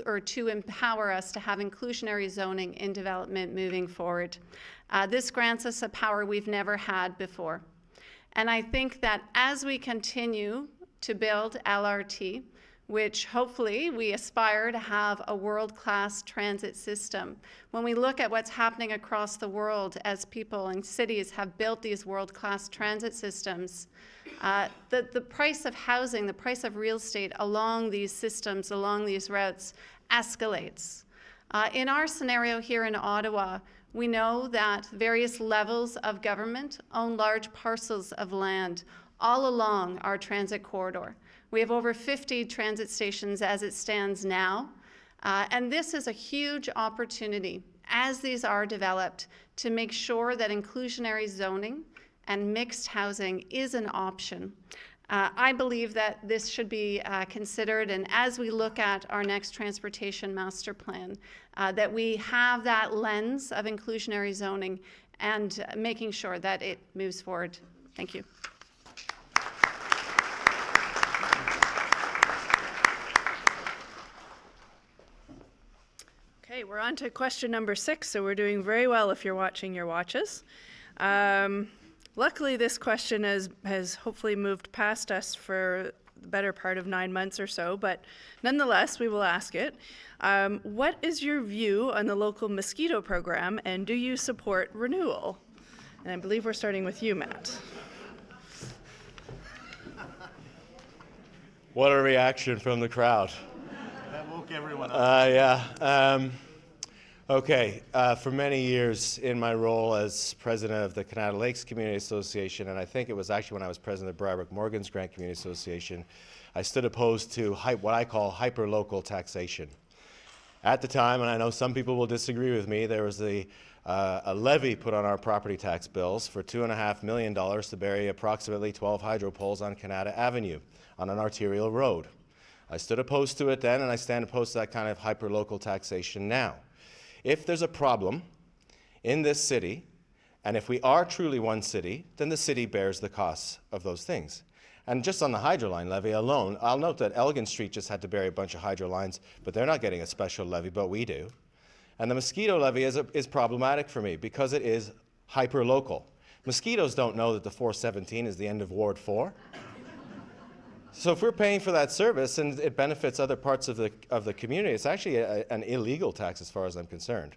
or to empower us to have inclusionary zoning in development moving forward. This grants us a power we've never had before. And I think that as we continue to build LRT, which hopefully we aspire to have a world-class transit system. When we look at what's happening across the world as people and cities have built these world-class transit systems, the price of housing, the price of real estate along these systems, along these routes, escalates. In our scenario here in Ottawa, we know that various levels of government own large parcels of land all along our transit corridor. We have over 50 transit stations as it stands now, and this is a huge opportunity as these are developed to make sure that inclusionary zoning and mixed housing is an option. I believe that this should be considered, and as we look at our next transportation master plan, that we have that lens of inclusionary zoning and making sure that it moves forward. Thank you. Okay, we're on to question number 6, so we're doing very well if you're watching your watches. Luckily, this question has hopefully moved past us for the better part of 9 months or so, but nonetheless, we will ask it. What is your view on the local Mosquito program, and do you support renewal? And I believe we're starting with you, Matt. What a reaction from the crowd. That woke everyone up. Yeah. Okay. For many years in my role as president of the Kanata Lakes Community Association, and I think it was actually when I was president of Brybrook Morgan's Grant Community Association, I stood opposed to what I call hyper-local taxation. At the time, and I know some people will disagree with me, there was a levy put on our property tax bills for $2.5 million to bury approximately 12 hydro poles on Kanata Avenue on an arterial road. I stood opposed to it then, and I stand opposed to that kind of hyper-local taxation now. If there's a problem in this city, and if we are truly one city, then the city bears the costs of those things. And just on the hydro line levy alone, I'll note that Elgin Street just had to bury a bunch of hydro lines, but they're not getting a special levy, but we do. And the Mosquito levy is problematic for me because it is hyper-local. Mosquitoes don't know that the 417 is the end of Ward 4. So if we're paying for that service and it benefits other parts of the community, it's actually an illegal tax as far as I'm concerned.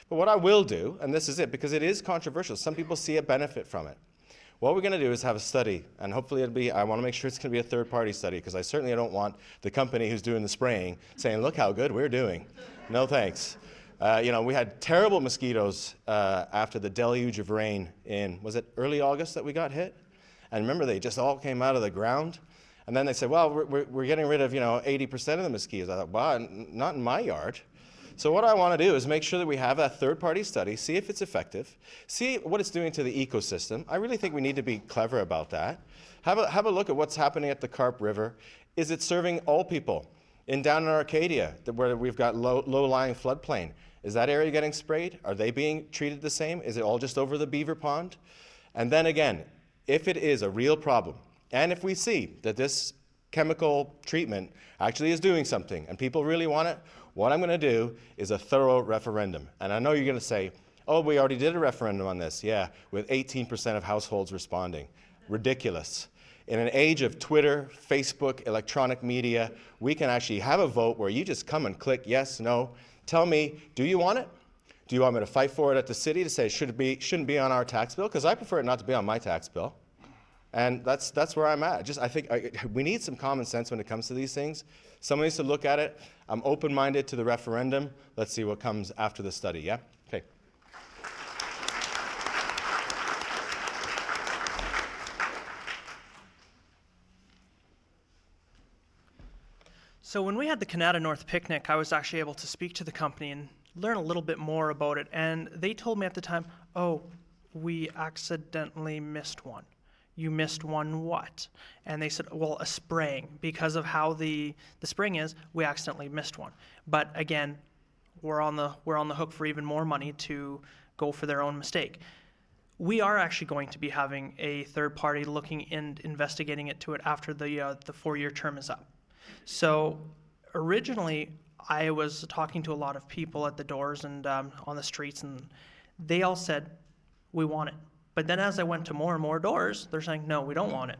But what I will do, and this is it, because it is controversial, some people see a benefit from it. What we're going to do is have a study, and hopefully I want to make sure it's going to be a third-party study, because I certainly don't want the company who's doing the spraying saying, look how good we're doing. No thanks. We had terrible mosquitoes after the deluge of rain in, was it early August that we got hit? And remember, they just all came out of the ground. And then they said, well, we're getting rid of 80% of the mosquitoes. I thought, wow, not in my yard. So what I want to do is make sure that we have a third-party study, see if it's effective, see what it's doing to the ecosystem. I really think we need to be clever about that. Have a look at what's happening at the Carp River. Is it serving all people? Down in Arcadia, where we've got low-lying floodplain, is that area getting sprayed? Are they being treated the same? Is it all just over the beaver pond? And then again, if it is a real problem, and if we see that this chemical treatment actually is doing something and people really want it, what I'm going to do is a thorough referendum. And I know you're going to say, oh, we already did a referendum on this. Yeah, with 18% of households responding. Ridiculous. In an age of Twitter, Facebook, electronic media, we can actually have a vote where you just come and click yes, no. Tell me, do you want it? Do you want me to fight for it at the city to say it shouldn't be on our tax bill? Because I prefer it not to be on my tax bill. And that's where I'm at. I think we need some common sense when it comes to these things. Someone needs to look at it. I'm open-minded to the referendum. Let's see what comes after the study, yeah? Okay. So when we had the Kanata North picnic, I was actually able to speak to the company and learn a little bit more about it. And they told me at the time, oh, we accidentally missed one. You missed one what? And they said, well, a spraying. Because of how the spraying is, we accidentally missed one. But again, we're on the hook for even more money to go for their own mistake. we are actually going to be having a third party looking and investigating it after the 4-year term is up. So originally, I was talking to a lot of people at the doors and on the streets, and they all said, we want it. But then as I went to more and more doors, they're saying, no, we don't want it.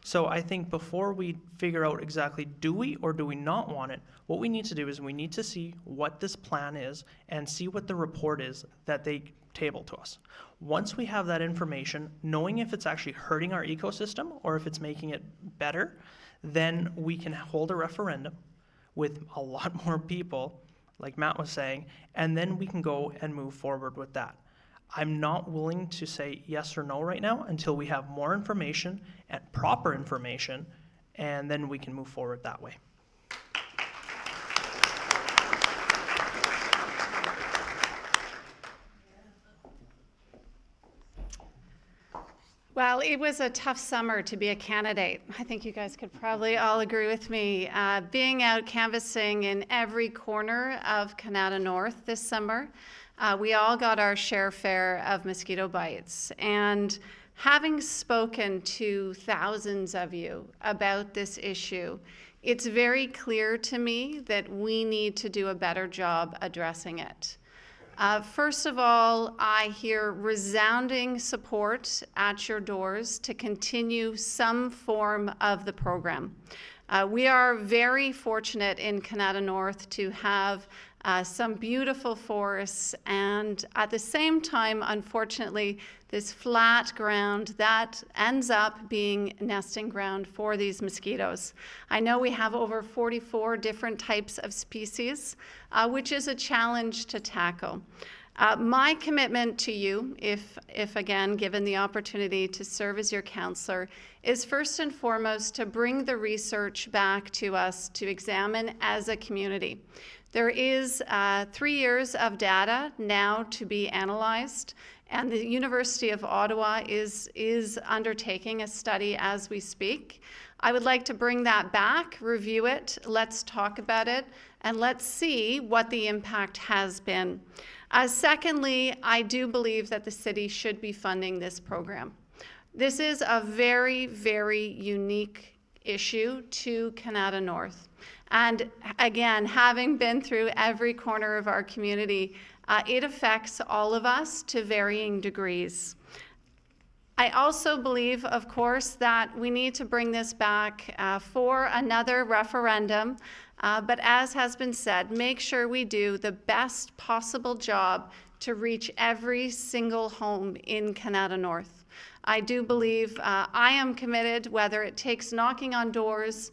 So I think before we figure out exactly do we or do we not want it, what we need to do is we need to see what this plan is and see what the report is that they table to us. Once we have that information, knowing if it's actually hurting our ecosystem or if it's making it better, then we can hold a referendum with a lot more people, like Matt was saying, and then we can go and move forward with that. I'm not willing to say yes or no right now until we have more information and proper information, and then we can move forward that way. Well, it was a tough summer to be a candidate. I think you guys could probably all agree with me. Being out canvassing in every corner of Kanata North this summer, we all got our share of mosquito bites. And having spoken to thousands of you about this issue, it's very clear to me that we need to do a better job addressing it. First of all, I hear resounding support at your doors to continue some form of the program. We are very fortunate in Kanata North to have some beautiful forests, and at the same time, unfortunately, this flat ground that ends up being nesting ground for these mosquitoes. I know we have over 44 different types of species, which is a challenge to tackle. My commitment to you, if again given the opportunity to serve as your counselor, is first and foremost to bring the research back to us to examine as a community. There is 3 years of data now to be analyzed, and the University of Ottawa is undertaking a study as we speak. I would like to bring that back, review it, let's talk about it, and let's see what the impact has been. Secondly, I do believe that the city should be funding this program. This is a very, very unique issue to Kanata North. And again, having been through every corner of our community, it affects all of us to varying degrees. I also believe, of course, that we need to bring this back for another referendum. But as has been said, make sure we do the best possible job to reach every single home in Kanata North. I do believe I am committed, whether it takes knocking on doors,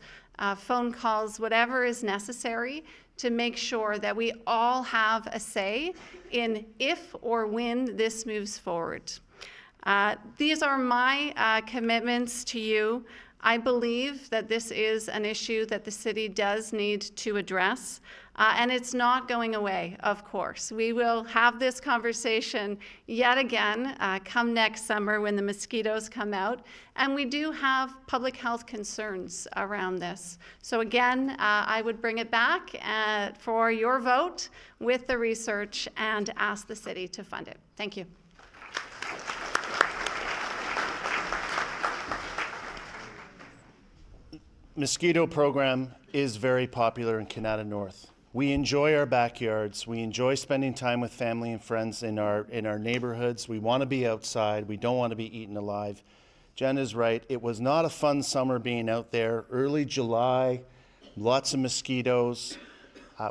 phone calls, whatever is necessary, to make sure that we all have a say in if or when this moves forward. These are my commitments to you. I believe that this is an issue that the city does need to address, and it's not going away, of course. We will have this conversation yet again come next summer when the mosquitoes come out, and we do have public health concerns around this. So again, I would bring it back for your vote with the research and ask the city to fund it. Thank you. Mosquito program is very popular in Kanata North. We enjoy our backyards. We enjoy spending time with family and friends in our neighborhoods. We want to be outside. We don't want to be eaten alive. Jen is right. It was not a fun summer being out there. Early July, lots of mosquitoes.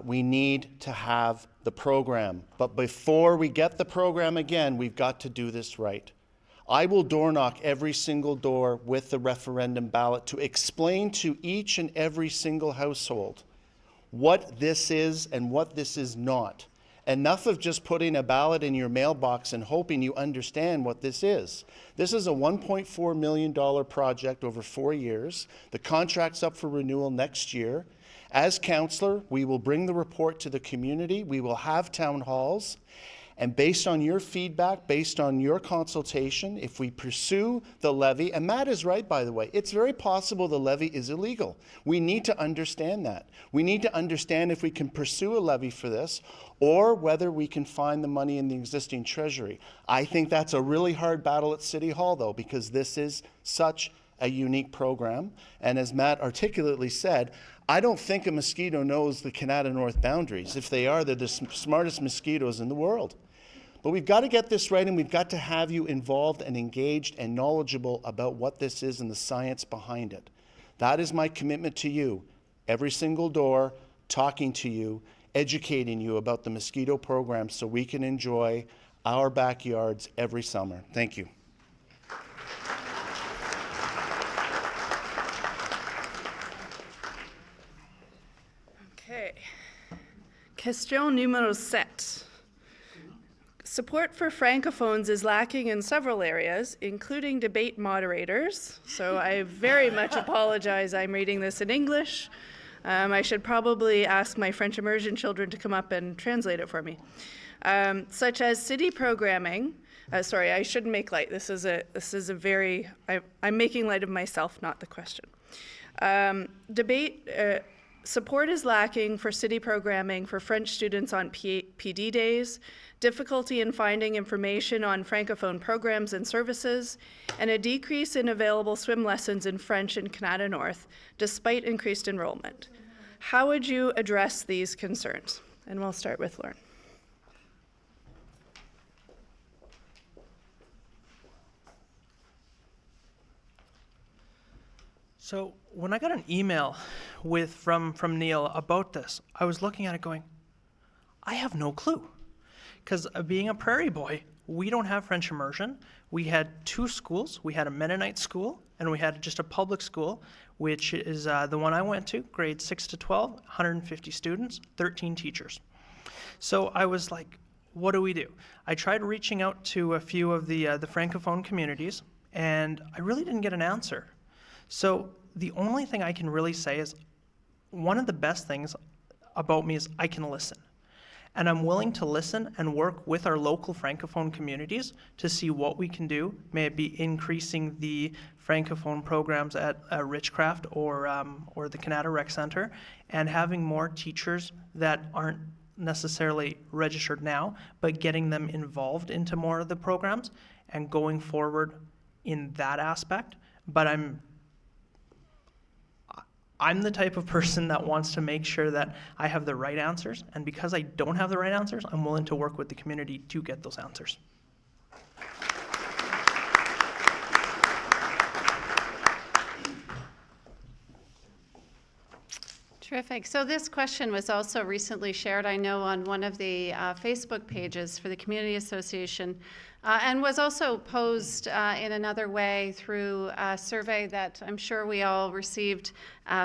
We need to have the program. But before we get the program again, we've got to do this right. I will door knock every single door with the referendum ballot to explain to each and every single household what this is and what this is not. Enough of just putting a ballot in your mailbox and hoping you understand what this is. This is a $1.4 million project over 4 years. The contract's up for renewal next year. As councillor, we will bring the report to the community. We will have town halls. And based on your feedback, based on your consultation, if we pursue the levy, and Matt is right, by the way, it's very possible the levy is illegal. We need to understand that. We need to understand if we can pursue a levy for this or whether we can find the money in the existing treasury. I think that's a really hard battle at City Hall, though, because this is such a unique program. And as Matt articulately said, I don't think a mosquito knows the Kanata North boundaries. If they are, they're the smartest mosquitoes in the world. But we've got to get this right, and we've got to have you involved and engaged and knowledgeable about what this is and the science behind it. That is my commitment to you. Every single door, talking to you, educating you about the mosquito program so we can enjoy our backyards every summer. Thank you. Okay. Question numéro 7. Support for francophones is lacking in several areas, including debate moderators. So I very much apologize. I'm reading this in English. I should probably ask my French immersion children to come up and translate it for me. Such as city programming. Sorry, I shouldn't make light. This is a very, I'm making light of myself, not the question. Support is lacking for city programming for French students on PD days, difficulty in finding information on francophone programs and services, and a decrease in available swim lessons in French in Kanata North, despite increased enrollment. How would you address these concerns? And we'll start with Lauren. So when I got an email from Neil about this, I was looking at it going, I have no clue. Because being a prairie boy, we don't have French immersion. We had 2 schools. We had a Mennonite school, and we had just a public school, which is the one I went to, grades 6 to 12, 150 students, 13 teachers. So I was like, what do we do? I tried reaching out to a few of the Francophone communities, and I really didn't get an answer. So the only thing I can really say is one of the best things about me is I can listen. And I'm willing to listen and work with our local Francophone communities to see what we can do. May it be increasing the Francophone programs at Richcraft or the Kanata Rec Center, and having more teachers that aren't necessarily registered now, but getting them involved into more of the programs and going forward in that aspect. But I'm the type of person that wants to make sure that I have the right answers, and because I don't have the right answers, I'm willing to work with the community to get those answers. Terrific. So this question was also recently shared, I know, on one of the Facebook pages for the Community Association, and was also posed in another way through a survey that I'm sure we all received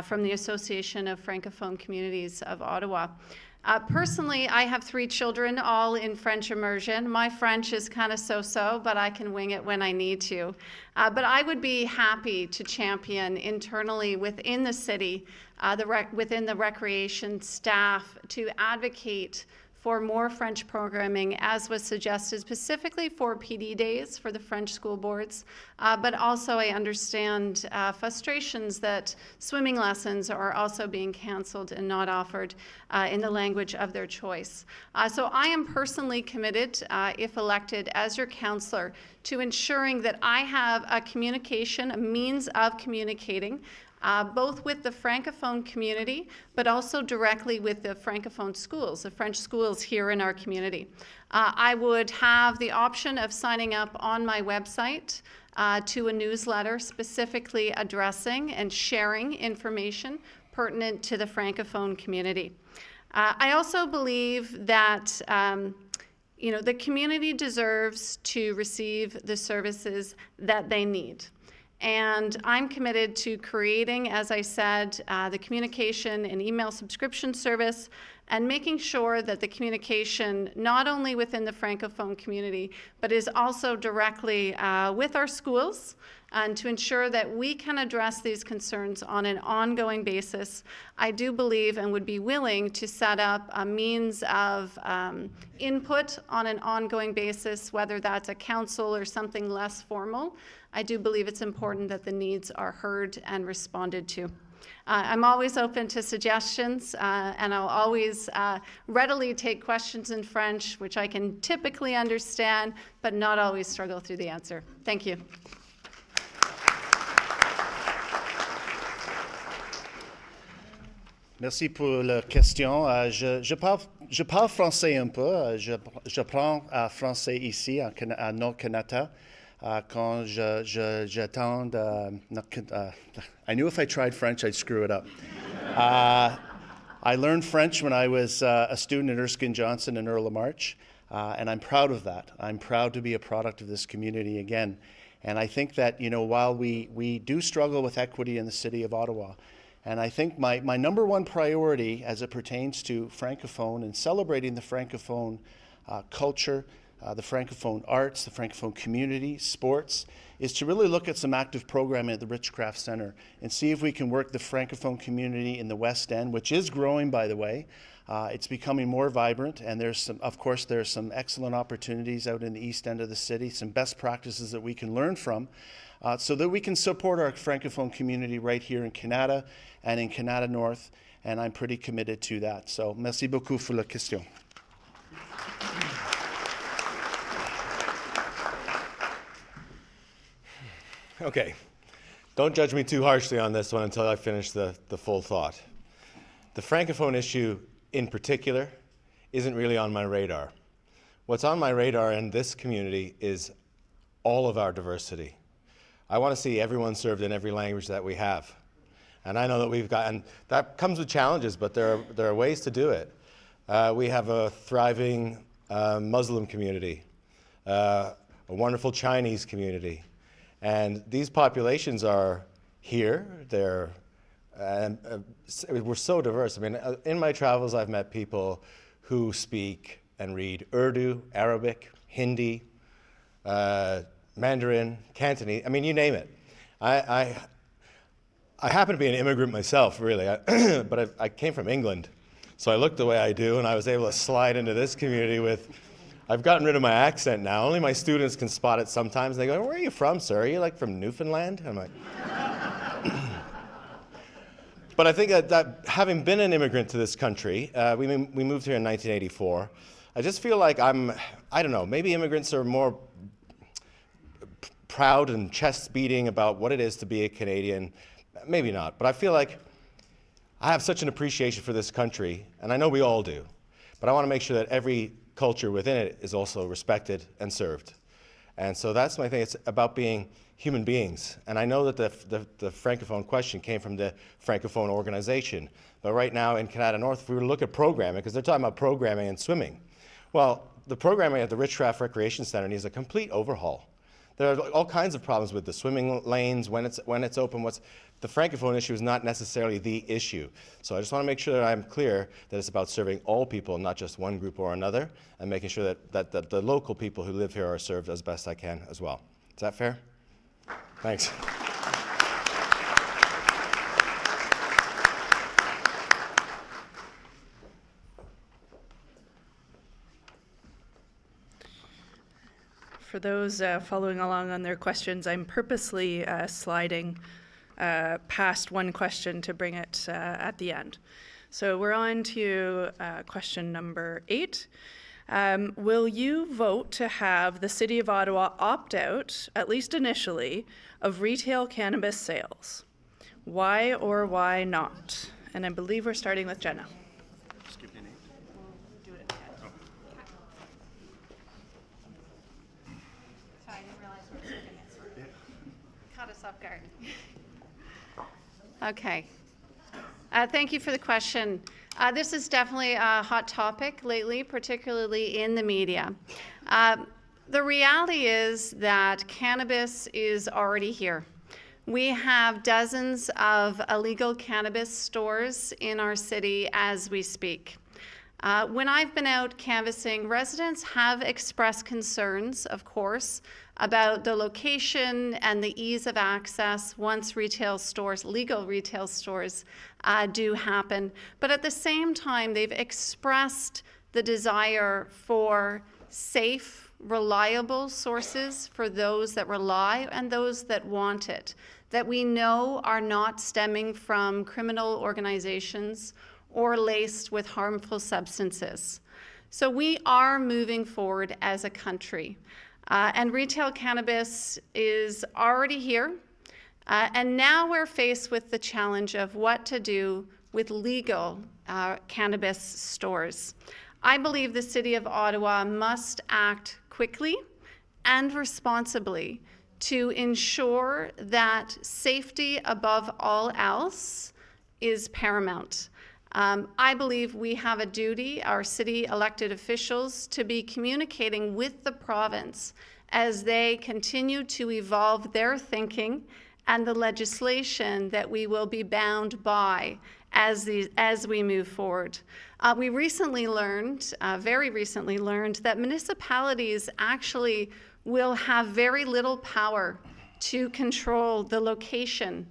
from the Association of Francophone Communities of Ottawa. Personally, I have 3 children, all in French immersion. My French is kind of so-so, but I can wing it when I need to. But I would be happy to champion internally within the city, within the recreation staff, to advocate for more French programming, as was suggested specifically for PD days for the French school boards. But also I understand frustrations that swimming lessons are also being canceled and not offered in the language of their choice. So I am personally committed, if elected as your councillor, to ensuring that I have a means of communicating both with the Francophone community, but also directly with the Francophone schools, the French schools here in our community. I would have the option of signing up on my website to a newsletter specifically addressing and sharing information pertinent to the Francophone community. I also believe that the community deserves to receive the services that they need. And I'm committed to creating, as I said, the communication and email subscription service, and making sure that the communication, not only within the Francophone community, but is also directly with our schools and to ensure that we can address these concerns on an ongoing basis, I do believe and would be willing to set up a means of input on an ongoing basis, whether that's a council or something less formal. I do believe it's important that the needs are heard and responded to. I'm always open to suggestions, and I'll always readily take questions in French, which I can typically understand, but not always struggle through the answer. Thank you. Merci pour la question. Je parle français un peu. J'apprends français ici à North Kanata. Quand j'attends, I knew if I tried French, I'd screw it up. I learned French when I was a student at Erskine Johnson and Earl of March, and I'm proud of that. I'm proud to be a product of this community again. And I think that, you know, while we do struggle with equity in the city of Ottawa, and I think my number one priority as it pertains to Francophone and celebrating the Francophone culture, the Francophone arts, the Francophone community, sports, is to really look at some active programming at the Richcraft Centre and see if we can work the Francophone community in the West End, which is growing, by the way. It's becoming more vibrant, and there's some excellent opportunities out in the East End of the city, some best practices that we can learn from, so that we can support our Francophone community right here in Kanata and in Kanata North, and I'm pretty committed to that. So, merci beaucoup pour la question. Okay, don't judge me too harshly on this one until I finish the full thought. The Francophone issue in particular isn't really on my radar. What's on my radar in this community is all of our diversity. I want to see everyone served in every language that we have. And I know that we've got, and that comes with challenges, but there are ways to do it. We have a thriving Muslim community, a wonderful Chinese community. And these populations are here, we're so diverse. I mean, in my travels, I've met people who speak and read Urdu, Arabic, Hindi, Mandarin, Cantonese, I mean, you name it. I happen to be an immigrant myself, really, but I came from England, so I look the way I do, and I was able to slide into this community with, I've gotten rid of my accent now. Only my students can spot it sometimes. They go, "Where are you from, sir? Are you like from Newfoundland?" I'm like, but I think that having been an immigrant to this country, we moved here in 1984. I just feel like I don't know, maybe immigrants are more proud and chest beating about what it is to be a Canadian. Maybe not, but I feel like I have such an appreciation for this country, and I know we all do, but I want to make sure that every culture within it is also respected and served. And so that's my thing. It's about being human beings. And I know that the Francophone question came from the Francophone organization. But right now in Kanata North, if we were to look at programming, because they're talking about programming and swimming. Well, the programming at the Richcraft Recreation Cemtre needs a complete overhaul. There are all kinds of problems with the swimming lanes, when it's open, the Francophone issue is not necessarily the issue. So I just want to make sure that I'm clear that it's about serving all people, not just one group or another, and making sure that the local people who live here are served as best I can as well. Is that fair? Thanks. For those following along on their questions, I'm purposely sliding past one question to bring it at the end. So we're on to question number 8. Will you vote to have the City of Ottawa opt out, at least initially, of retail cannabis sales? Why or why not? And I believe we're starting with Jenna. Caught us off guard. Okay. Thank you for the question. This is definitely a hot topic lately, particularly in the media. The reality is that cannabis is already here. We have dozens of illegal cannabis stores in our city as we speak. When I've been out canvassing, residents have expressed concerns, of course, about the location and the ease of access once retail stores, legal retail stores, do happen. But at the same time, they've expressed the desire for safe, reliable sources for those that rely and those that want it, that we know are not stemming from criminal organizations or laced with harmful substances. So we are moving forward as a country. And retail cannabis is already here. And now we're faced with the challenge of what to do with legal cannabis stores. I believe the City of Ottawa must act quickly and responsibly to ensure that safety above all else is paramount. I believe we have a duty, our city elected officials, to be communicating with the province as they continue to evolve their thinking and the legislation that we will be bound by as we move forward. We recently learned, very recently learned, that municipalities actually will have very little power to control the location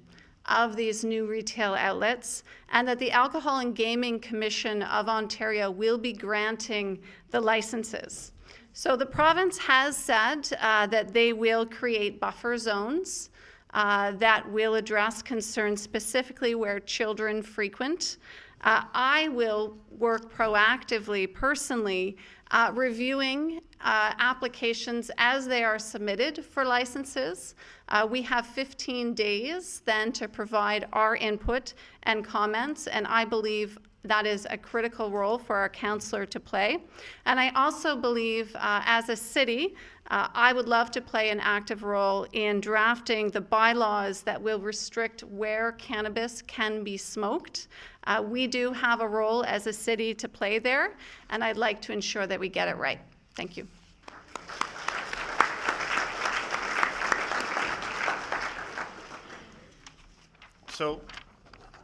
of these new retail outlets, and that the Alcohol and Gaming Commission of Ontario will be granting the licenses. So the province has said that they will create buffer zones that will address concerns specifically where children frequent. I will work proactively, personally, reviewing applications as they are submitted for licenses. We have 15 days then to provide our input and comments, and I believe that is a critical role for our councillor to play. And I also believe as a city, I would love to play an active role in drafting the bylaws that will restrict where cannabis can be smoked. We do have a role as a city to play there, and I'd like to ensure that we get it right. Thank you. So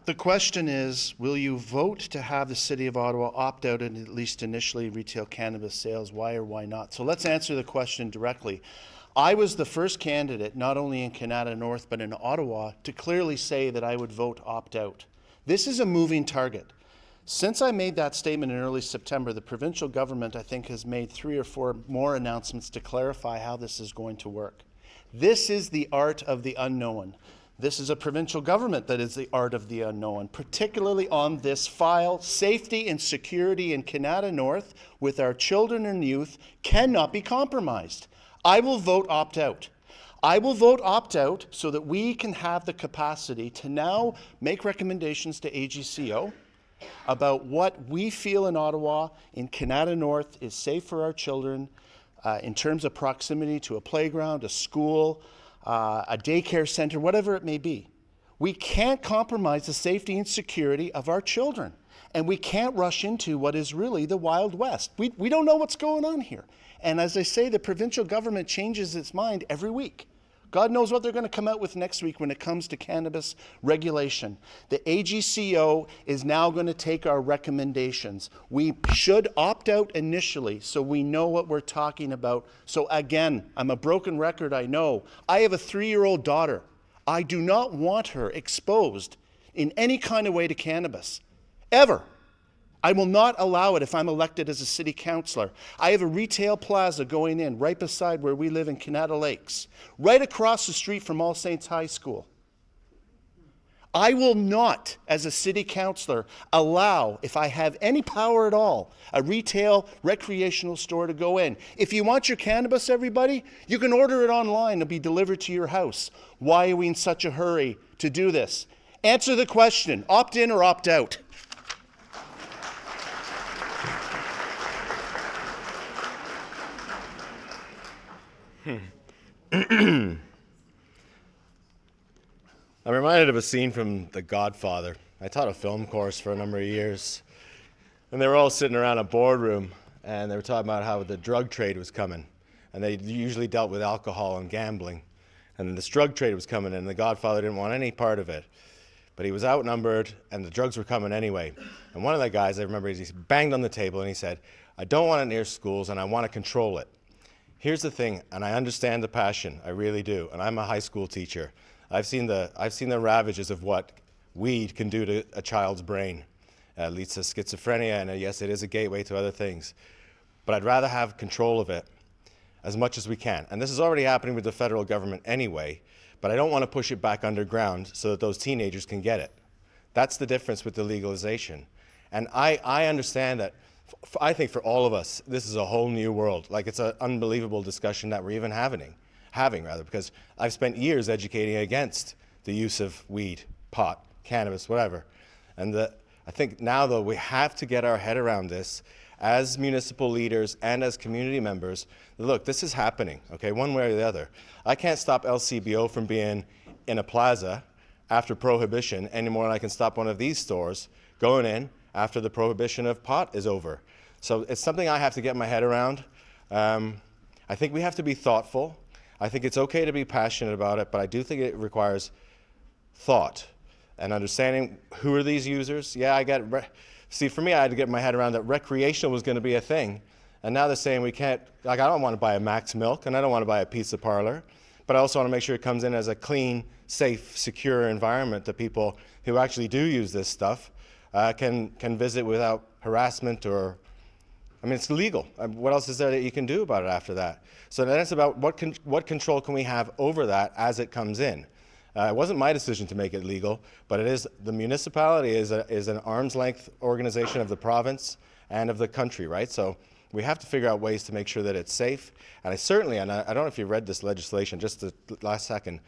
the question is, will you vote to have the City of Ottawa opt out in at least initially retail cannabis sales? Why or why not? So let's answer the question directly. I was the first candidate, not only in Kanata North, but in Ottawa, to clearly say that I would vote opt out. This is a moving target. Since I made that statement in early September, the provincial government, I think, has made 3 or 4 more announcements to clarify how this is going to work. This is the art of the unknown. This is a provincial government that is the art of the unknown, particularly on this file. Safety and security in Kanata North with our children and youth cannot be compromised. I will vote opt out. I will vote opt out so that we can have the capacity to now make recommendations to AGCO about what we feel in Ottawa, in Kanata North, is safe for our children in terms of proximity to a playground, a school, a daycare center, whatever it may be. We can't compromise the safety and security of our children. And we can't rush into what is really the Wild West. We don't know what's going on here. And as I say, the provincial government changes its mind every week. God knows what they're going to come out with next week when it comes to cannabis regulation. The AGCO is now going to take our recommendations. We should opt out initially so we know what we're talking about. So again, I'm a broken record, I know. I have a 3-year-old daughter. I do not want her exposed in any kind of way to cannabis, ever. I will not allow it if I'm elected as a city councillor. I have a retail plaza going in right beside where we live in Kanata Lakes, right across the street from All Saints High School. I will not, as a city councillor, allow, if I have any power at all, a retail recreational store to go in. If you want your cannabis, everybody, you can order it online and be delivered to your house. Why are we in such a hurry to do this? Answer the question, opt in or opt out? I'm reminded of a scene from The Godfather. I taught a film course for a number of years, and they were all sitting around a boardroom, and they were talking about how the drug trade was coming, and they usually dealt with alcohol and gambling, and this drug trade was coming in, and The Godfather didn't want any part of it. but he was outnumbered and the drugs were coming anyway. And one of the guys, I remember, he banged on the table and he said, I don't want it near schools and I want to control it. Here's the thing, and I understand the passion, I really do, and I'm a high school teacher. I've seen the ravages of what weed can do to a child's brain. It leads to schizophrenia, and yes, it is a gateway to other things. But I'd rather have control of it as much as we can. And this is already happening with the federal government anyway, but I don't want to push it back underground so that those teenagers can get it. That's the difference with the legalization. And I understand that, I think for all of us, this is a whole new world. Like, it's an unbelievable discussion that we're even having, because I've spent years educating against the use of weed, pot, cannabis, whatever. And I think now, though, we have to get our head around this as municipal leaders and as community members. Look, this is happening, okay, one way or the other. I can't stop LCBO from being in a plaza after prohibition any more than I can stop one of these stores going in after the prohibition of pot is over. So it's something I have to get my head around. I think we have to be thoughtful. I think it's okay to be passionate about it, but I do think it requires thought and understanding who are these users. Yeah, see, for me, I had to get my head around that recreational was going to be a thing. And now they're saying we can't, like, I don't want to buy a Max Milk and I don't want to buy a pizza parlor, but I also want to make sure it comes in as a clean, safe, secure environment that people who actually do use this stuff can visit without harassment or, I mean, it's legal. What else is there that you can do about it after that? So then it's about what control can we have over that as it comes in. It wasn't my decision to make it legal, but it is, the municipality is an arm's length organization of the province and of the country, right? So we have to figure out ways to make sure that it's safe. And I don't know if you read this legislation, just the last second.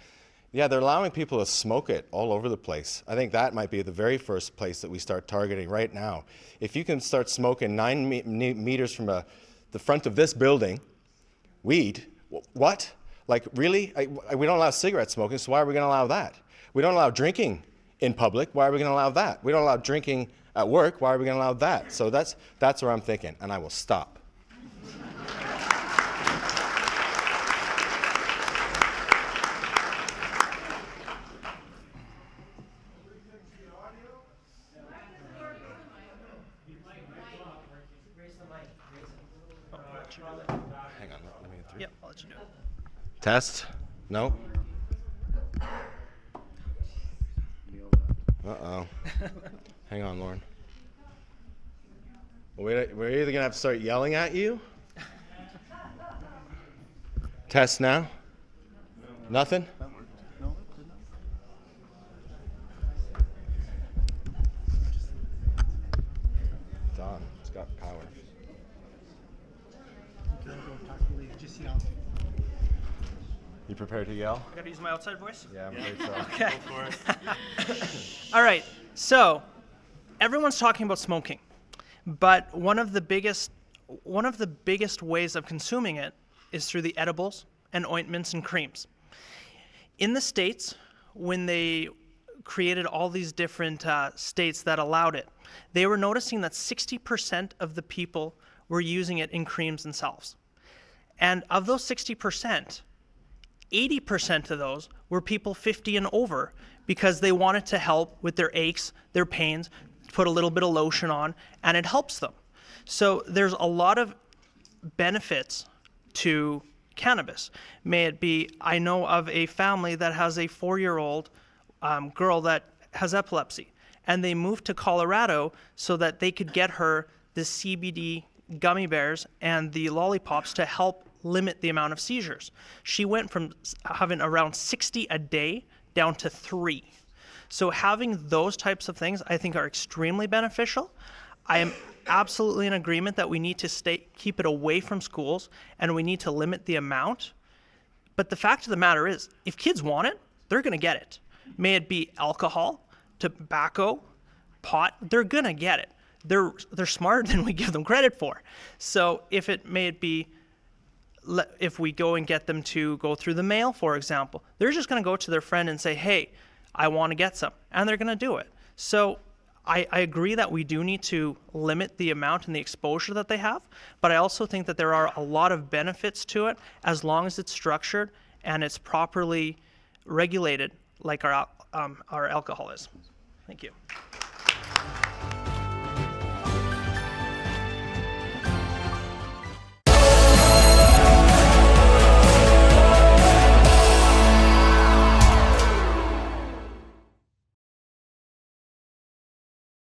Yeah, they're allowing people to smoke it all over the place. I think that might be the very first place that we start targeting right now. If you can start smoking 9 meters from the front of this building, weed, what? Like, really? We don't allow cigarette smoking, so why are we going to allow that? We don't allow drinking in public, why are we going to allow that? We don't allow drinking at work, why are we going to allow that? So that's where I'm thinking, and I will stop. Hang on, let me get through. Yep, I'll let you do it. Test? No? Uh-oh. Hang on, Lauren. We're either going to have to start yelling at you. Test now? Nothing? It's on. It's got power. You prepared to yell? I gotta use my outside voice? Yeah, I'm afraid so. Okay. All right. So everyone's talking about smoking, but one of the biggest ways of consuming it is through the edibles and ointments and creams. In the States, when they created all these different states that allowed it, they were noticing that 60% of the people were using it in creams themselves. And of those 60%, 80% of those were people 50 and over because they wanted to help with their aches, their pains, put a little bit of lotion on, and it helps them. So there's a lot of benefits to cannabis. May it be, I know of a family that has a 4-year-old girl that has epilepsy, and they moved to Colorado so that they could get her the CBD gummy bears and the lollipops to help limit the amount of seizures. She went from having around 60 a day down to 3. So having those types of things, I think, are extremely beneficial. I am absolutely in agreement that we need to keep it away from schools and we need to limit the amount. But the fact of the matter is, if kids want it, they're going to get it. May it be alcohol, tobacco, pot, they're going to get it. They're smarter than we give them credit for. So if we go and get them to go through the mail, for example, they're just going to go to their friend and say, hey, I want to get some, and they're going to do it. So I agree that we do need to limit the amount and the exposure that they have, but I also think that there are a lot of benefits to it as long as it's structured and it's properly regulated like our alcohol is. Thank you.